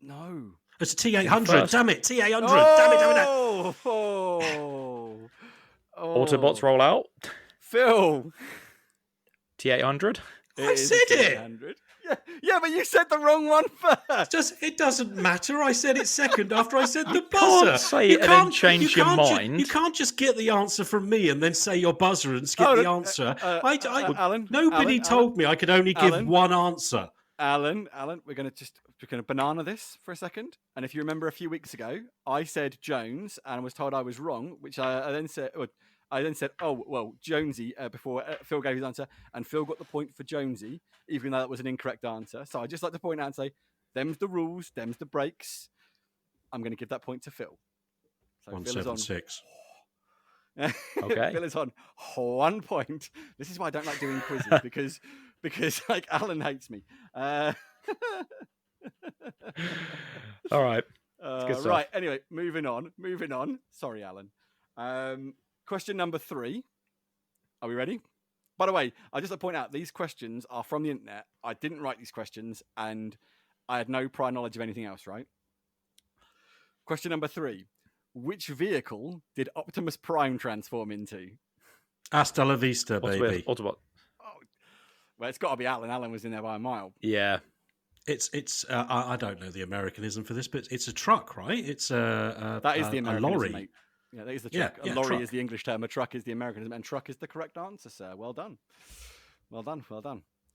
No.
It's a T800.
First.
Damn it. T800.
Oh!
Damn it.
Autobots roll out.
Phil.
T800.
I said it.
700. Yeah, but you said the wrong one first.
It doesn't matter. I said it second after I said the
can't
buzzer.
say it and then change your mind.
You can't just get the answer from me and then say your buzzer and skip the answer. Nobody told me I could only give one answer.
Alan, we're gonna banana this for a second. And if you remember a few weeks ago, I said Jones and was told I was wrong, which I then said. Oh, well, Jonesy, before Phil gave his answer, and Phil got the point for Jonesy, even though that was an incorrect answer. So I just like to point out and say, them's the rules, them's the breaks. I'm going to give that point to Phil. So
176.
Okay.
Phil is on 1 point. This is why I don't like doing quizzes, because like Alan hates me.
All right.
Right, anyway, moving on. Sorry, Alan. Question number 3. Are we ready? By the way, I just want to point out these questions are from the internet. I didn't write these questions, and I had no prior knowledge of anything else, right? Question number 3. Which vehicle did Optimus Prime transform into?
Hasta la vista, baby.
Autobot.
Oh, well, it's got to be Alan. Alan was in there by a mile.
Yeah.
It's. I don't know the Americanism for this, but it's a truck, right? It's
that is the Americanism,
lorry.
mate. Yeah, that is the truck.
Yeah,
a lorry
truck.
is the English term. A truck is the Americanism, and truck is the correct answer, sir. Well done.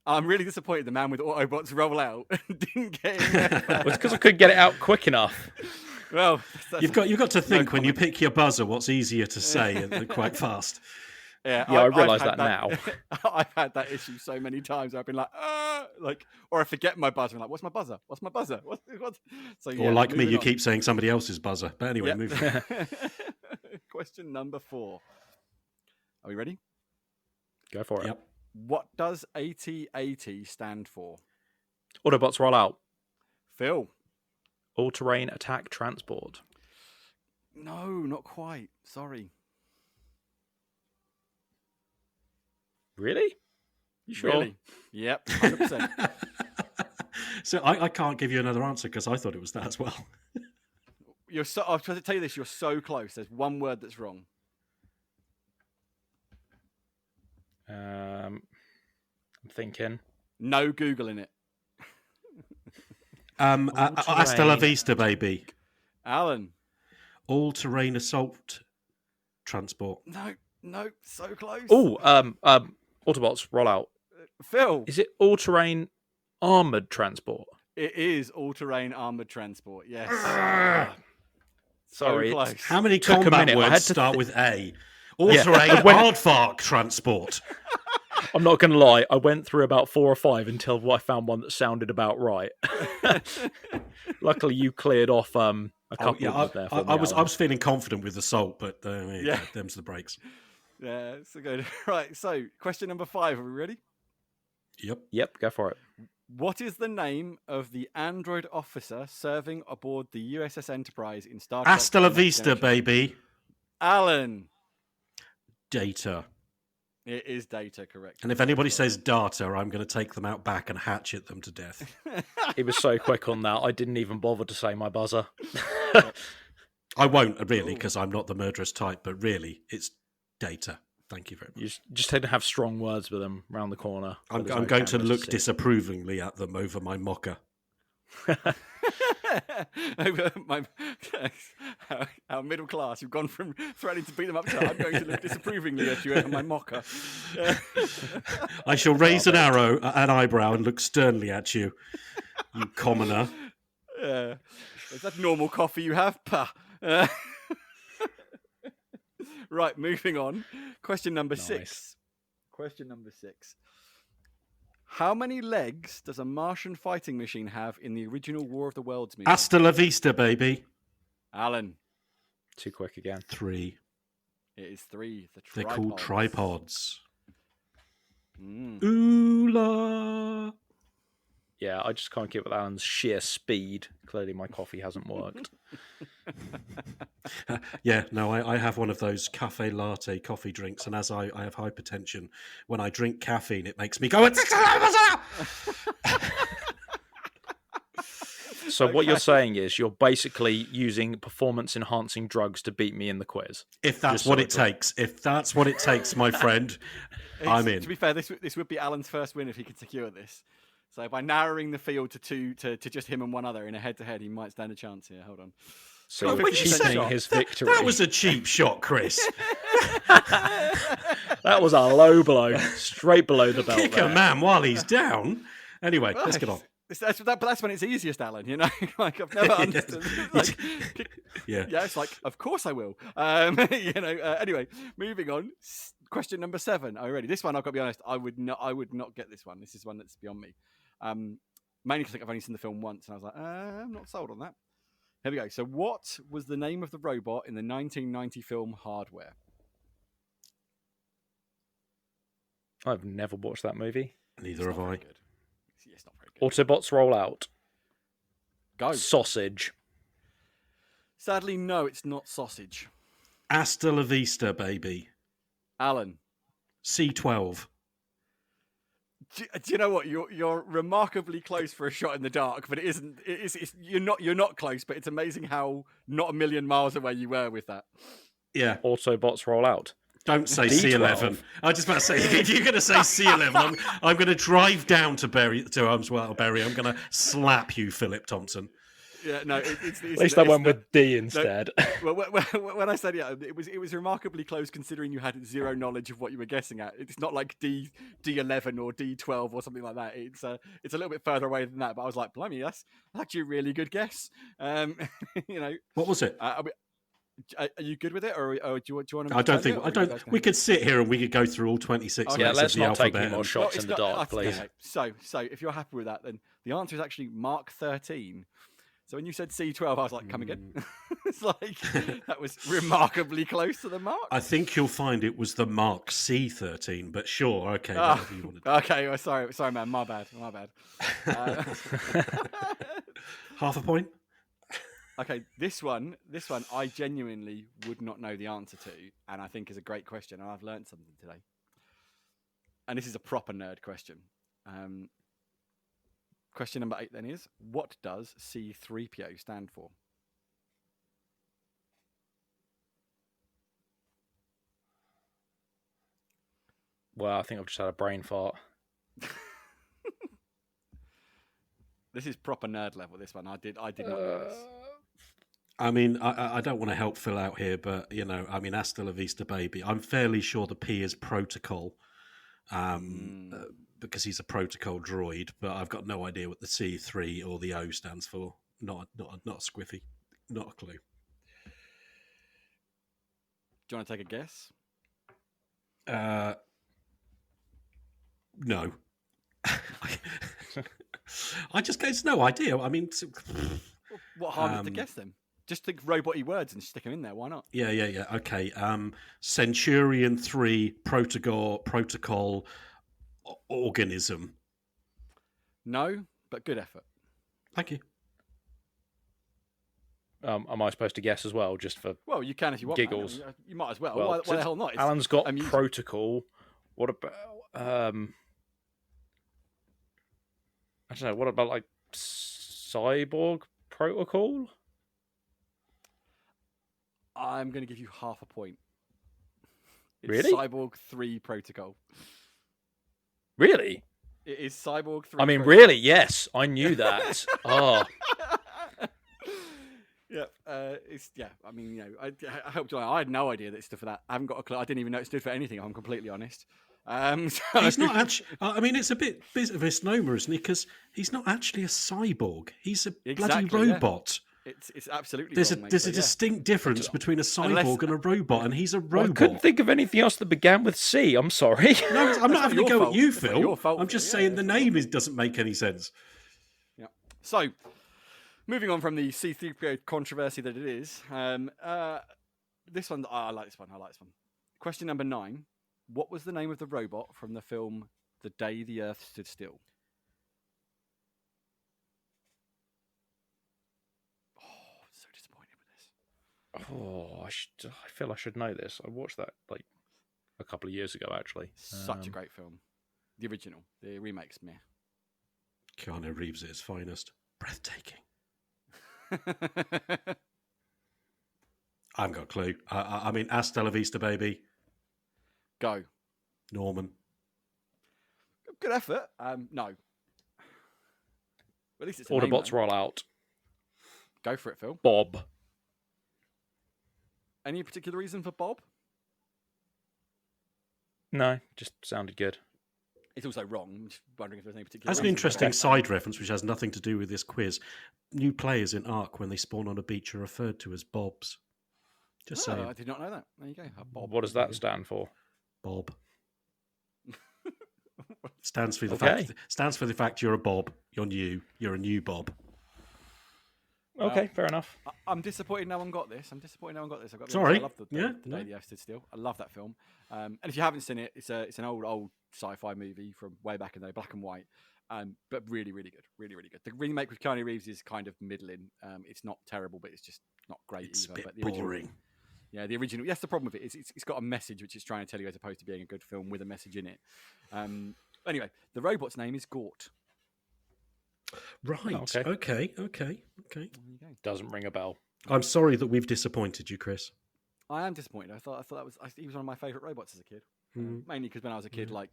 I'm really disappointed the man with Autobots roll out didn't get in there.
Well, it's because I couldn't get it out quick enough.
Well,
you've got to think when you pick your buzzer, what's easier to say and quite fast.
Yeah,
I realise that now.
I've had that issue so many times. I've been like, or I forget my buzzer. I'm like, what's my buzzer? What? So,
or like me, you keep saying somebody else's buzzer. But anyway, move on.
Question number 4. Are we ready?
Go for it.
Yep.
What does AT-AT stand for?
Autobots roll out.
Phil.
All-terrain attack transport.
No, not quite. Sorry.
Really? You sure?
Really? Yep, 100%.
So I can't give you another answer because I thought it was that as well.
I'll try to tell you this. You're so close. There's one word that's wrong.
I'm thinking.
No Googling it.
Hasta la vista, baby.
Alan.
All-terrain assault transport.
No, so close.
Oh, Autobots roll out.
Phil.
Is it all-terrain armoured transport?
It is all-terrain armoured transport, yes.
Sorry.
So close.
How many
Took a
combat
minute. I had
words
to
start with A? All-terrain aardvark transport.
I'm not going to lie. I went through about 4 or 5 until I found one that sounded about right. Luckily, you cleared off a couple of them there.
I was feeling confident with assault, but them's the breaks.
Yeah, so good. Right, so question number 5. Are we ready?
Yep, go for it.
What is the name of the android officer serving aboard the USS Enterprise in Star Trek?
Hasta la vista, baby.
Alan.
Data.
It is Data, correct.
And if anybody says data, I'm going to take them out back and hatchet them to death.
He was so quick on that, I didn't even bother to say my buzzer.
I won't, really, because I'm not the murderous type, but really, it's Data. Thank you very much.
You just had to have strong words with them round the corner.
I'm going to look disapprovingly at them over my mocha.
Our middle class, you've gone from threatening to beat them up to I'm going to look disapprovingly at you over my mocha.
I shall raise an eyebrow and look sternly at you, you commoner.
Is that normal coffee you have? Pah. Right, moving on. Question number 6. Question number 6. How many legs does a Martian fighting machine have in the original War of the Worlds movie?
Hasta la vista, baby.
Alan.
Too quick again.
3.
It is 3.
They're called tripods.
Mm.
Ooh la.
Yeah, I just can't keep with Alan's sheer speed. Clearly my coffee hasn't worked.
I have one of those cafe latte coffee drinks, and as I have hypertension, when I drink caffeine, it makes me go...
So what you're saying is you're basically using performance-enhancing drugs to beat me in the quiz.
If that's what it takes. If that's what it takes, my friend. I'm in.
To be fair, this would be Alan's first win if he could secure this. So by narrowing the field to just him and one other in a head-to-head, he might stand a chance here. Hold on.
So
Well, when you say
his
that,
victory.
that was a cheap shot, Chris.
That was a low blow, straight below the belt.
Kick a man while he's down. Anyway, let's get on.
But that's when it's easiest, Alan. You know, like I've never understood. Like,
Yeah.
It's like, of course I will. Anyway, moving on. Question number 7. Are you ready? This one, I've got to be honest, I would not get this one. This is one that's beyond me. Mainly because I've only seen the film once, and I was like, I'm not sold on that. Here we go. So, what was the name of the robot in the 1990 film Hardware?
I've never watched that movie.
Neither have I.
Good. Yeah, it's not very good.
Autobots roll out.
Go.
Sausage.
Sadly, no, it's not sausage.
Hasta la vista, baby.
Alan.
C12.
Do you know what? You're remarkably close for a shot in the dark, but it isn't. You're not close, but it's amazing how not a million miles away you were with that.
Yeah.
Autobots roll out.
Don't say
D12.
C11. I was just about to say, if you're going to say C11, I'm going to drive down to Bury. I'm going to slap you, Philip Thompson.
Yeah, no. At
least I went with D instead.
No, when I said it was remarkably close considering you had zero knowledge of what you were guessing at. It's not like D11 or D12 or something like that. It's a little bit further away than that. But I was like, blimey, that's actually a really good guess.
What was it?
Are you good with it, or do you want to?
I don't think. We could sit here and we could go through all 26
Okay.
Yeah,
letters
let's
of the
not take
alphabet.
any more shots in the dark, please.
Okay. So if you're happy with that, then the answer is actually Mark 13. So when you said C12, I was like, come again. It's like that was remarkably close to the mark.
I think you'll find it was the Mark C13, but sure, okay, whatever you want to do.
Okay, well, sorry, man, my bad.
Half a point.
Okay, this one, I genuinely would not know the answer to, and I think is a great question, and I've learned something today. And this is a proper nerd question. Question number 8 then is, what does C3PO stand for?
Well, I think I've just had a brain fart.
This is proper nerd level, this one. I did not know this.
I mean, I don't want to help Phil out here, but, hasta la vista, baby. I'm fairly sure the P is protocol, because he's a protocol droid, but I've got no idea what the C3 or the O stands for. Not a squiffy. Not a clue.
Do you want to take a guess?
No. I just get no idea. I mean,
What harm is to guess them? Just think robot-y words and stick them in there. Why not?
Yeah. Okay. Centurion 3 protocol organism.
No, but good effort.
Thank you.
Am I supposed to guess as well, just for
Well, you can if you want.
giggles?
Man. You might as well.
Well,
why the hell not? It's
Alan's got
amusing.
protocol. What about? I don't know. What about like cyborg protocol?
I'm going to give you half a point. It's
Really?
Cyborg 3 protocol.
Really?
It is Cyborg 3.
I mean,
protocol.
really? Yes, I knew that. Oh,
Yeah, I mean, I hope I had no idea that it stood for that. I haven't got a clue. I didn't even know it stood for anything. If I'm completely honest.
He's not actually. I mean, it's a bit of a misnomer, isn't he? Because he's not actually a cyborg. He's a bloody robot.
Yeah. It's absolutely.
There's
wrong,
a distinct difference between a cyborg and a robot, and he's a robot.
I couldn't think of anything else that began with C. I'm sorry.
No, I'm not having a go at you,
It's not
Phil.
your fault,
I'm just
Phil.
saying the name doesn't make any sense.
Yeah. So, moving on from the C3PO controversy that it is, this one, I like this one. Question number 9. What was the name of the robot from the film The Day the Earth Stood Still? Oh, I'm so disappointed with this.
Oh, I feel I should know this. I watched that like a couple of years ago, actually.
Such a great film. The original. The remake's meh.
Keanu Reeves at his finest. Breathtaking. I haven't got a clue. I mean, hasta la vista, baby.
Go.
Norman.
good effort. No. At least it's a name,
Autobots
though.
roll out.
Go for it, Phil.
Bob.
Any particular reason for Bob?
No, just sounded good.
It's also wrong. I'm just wondering if there's any particular
As an
reason.
interesting side reference, which has nothing to do with this quiz, new players in Ark, when they spawn on a beach, are referred to as Bobs. Just
Oh,
saying.
I did not know that. There you go. Bob.
What does that stand for?
Bob. Stands for the
Okay.
fact you're a Bob. You're new. You're a new Bob.
Okay, fair enough.
I'm disappointed no one got this. I've got
Sorry.
I love the
Yeah,
Day
no.
the Earth Stood Still. I love that film. And if you haven't seen it, it's an old sci-fi movie from way back in the day, black and white. But really, really good. Really, really good. The remake with Keanu Reeves is kind of middling. It's not terrible, but it's just not great
It's a
either.
bit
But the original,
boring.
yeah, the original. That's the problem with it. It's got a message which it's trying to tell you as opposed to being a good film with a message in it. Anyway, the robot's name is Gort.
Right.
Okay.
Okay.
There you go.
Doesn't ring a bell.
I'm sorry that we've disappointed you, Chris.
I am disappointed. I thought he was one of my favourite robots as a kid. Mainly because when I was a kid, like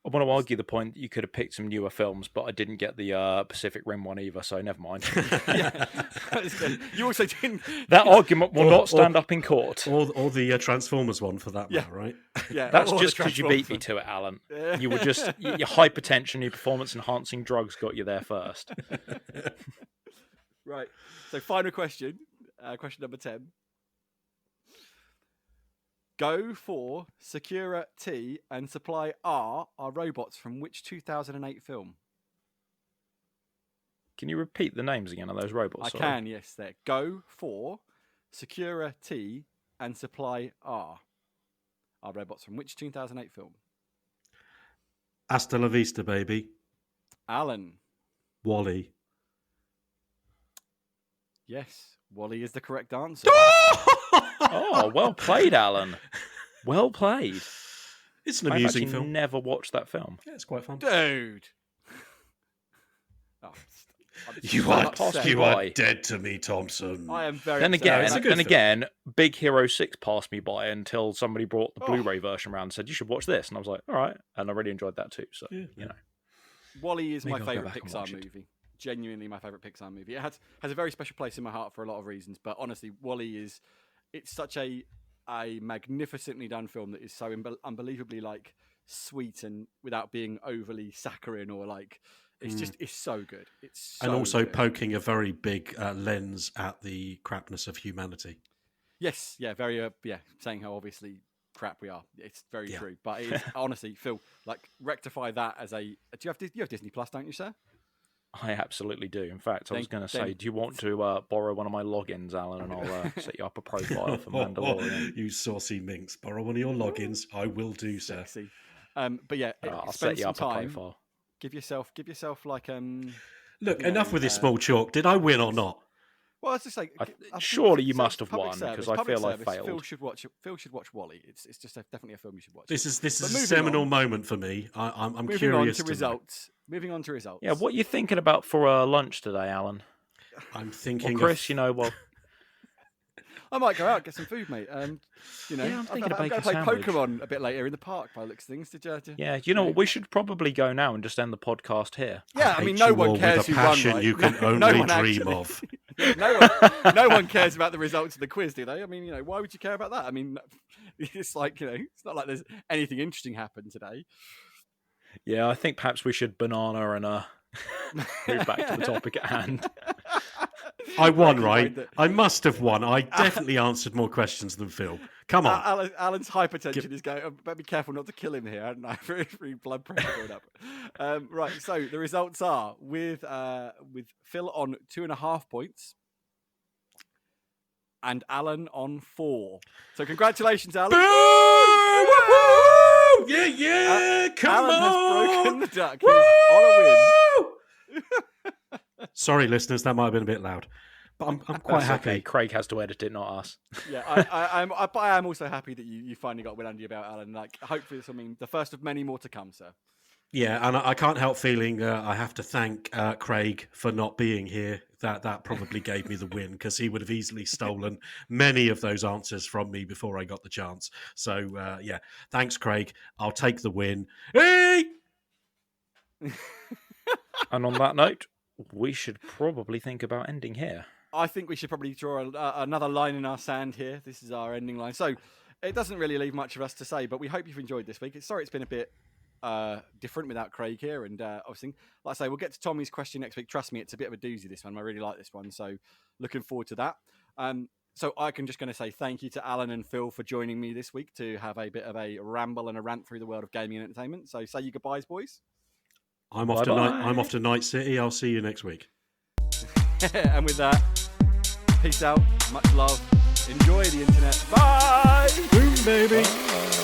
I want to argue the point that you could have picked some newer films, but I didn't get the Pacific Rim one either, so never mind.
yeah, you also didn't.
That argument will not stand up in court.
Or the Transformers one for that
Yeah.
matter, right?
Yeah,
That's
or the
just because you beat me
Transformers.
to it, Alan.
Yeah.
You were just your hypertension, your performance-enhancing drugs got you there first.
Right. So, final question. Question number 10. Go for Secura T and Supply R are robots from which 2008 film?
Can you repeat the names again of those robots?
I
Sorry.
can, yes. There. Go for Secura T and Supply R are robots from which 2008 film?
Hasta la vista, baby.
Alan.
Wally.
Yes. Wally is the correct answer.
Oh, well played, Alan. Well played.
It's an
I've
amusing
actually
film.
never watched that film.
Yeah, it's quite fun.
Dude. Oh,
You
I'm
are
upset.
you
Why?
are dead to me, Thompson.
I am very
Then
upset.
again,
it's a good
then
film.
again, Big Hero 6 passed me by until somebody brought the
Oh.
Blu-ray version around and said, you should watch this. And I was like, all right. And I really enjoyed that too. So,
Yeah.
you know.
Wally is
Maybe
my
I'll go
favourite
back and
Pixar
watch it.
movie. Genuinely my favourite Pixar movie. It has a very special place in my heart for a lot of reasons, but honestly, Wally is it's such a magnificently done film that is so unbelievably like sweet and without being overly saccharine or like it's just it's so good. It's so
and also
good.
poking a very big lens at the crapness of humanity.
Yes, yeah, very saying how obviously crap we are. It's very
Yeah.
true, but it is, honestly, Phil, like rectify that as a. Do you have Disney Plus, don't you, sir?
I absolutely do. In fact, I was
Then-
going to say,
then-
do you want to borrow one of my logins, Alan, and I'll set you up a profile for Mandalorian?
You saucy minx. Borrow one of your logins. I will do, sir.
Sexy. But yeah,
I'll
spend
set you
some
up a
time.
profile.
Give yourself like
Look,
you
enough
know,
with this small chalk. Did I win or not?
Well, it's just like
surely you must have
public
won,
service,
'cause I
public
feel I
service,
failed.
Phil should watch Wally. It's just definitely a film you should watch.
This is
But
a
moving
seminal
on.
moment for me. I'm
Moving
curious
on to
know.
results. Moving on to results.
Yeah, what are you thinking about for lunch today, Alan?
I'm thinking.
Well, Chris,
of,
you know, well,
I might go out and get some food, mate. You know,
Yeah, I'm thinking of
going to
bacon
play
sandwich.
Pokemon a bit later in the park by the looks of things. Did you?
yeah, you know what? We should probably go now and just end the podcast here.
Yeah, I
hate
mean, no
you
one
all
cares
with a
who won,
passion
right?
you can
No
only
one
dream
actually-
of.
no one cares about the results of the quiz, do they? I mean, you know, why would you care about that? I mean, it's like, you know, it's not like there's anything interesting happened today.
Yeah, I think perhaps we should banana and move back to the topic at hand.
I won,
Recognize
right?
that-
I must have won. I definitely answered more questions than Phil. Come on.
Alan's hypertension is going. Better be careful not to kill him here. I don't know. Very blood pressure going up. Right. So the results are with Phil on 2.5 points and Alan on 4. So congratulations, Alan.
Woo! Yeah, yeah. Come
Alan
on.
has broken the duck. He's on a win.
Woo! Sorry, listeners, that might have been a bit loud, but I'm quite
That's
happy.
okay. Craig has to edit it, not us.
Yeah, I am also happy that you finally got a win under your belt, Alan. Like, hopefully, this will mean the first of many more to come, sir.
Yeah, and I can't help feeling I have to thank Craig for not being here. That probably gave me the win, because he would have easily stolen many of those answers from me before I got the chance. So, yeah, thanks, Craig. I'll take the win. Hey!
And on that note, we should probably think about ending here.
I think we should probably draw another line in our sand here. This is our ending line. So it doesn't really leave much of us to say, but we hope you've enjoyed this week. Sorry it's been a bit different without Craig here, and obviously, like I say, we'll get to Tommy's question next week. Trust me, it's a bit of a doozy, this one. I really like this one, so looking forward to that. So I'm just going to say thank you to Alan and Phil for joining me this week to have a bit of a ramble and a rant through the world of gaming and entertainment. So say your goodbyes, boys.
I'm off to Night City. I'll see you next week.
And with that, peace out, much love, enjoy the internet. Bye!
Boom, baby!
Bye.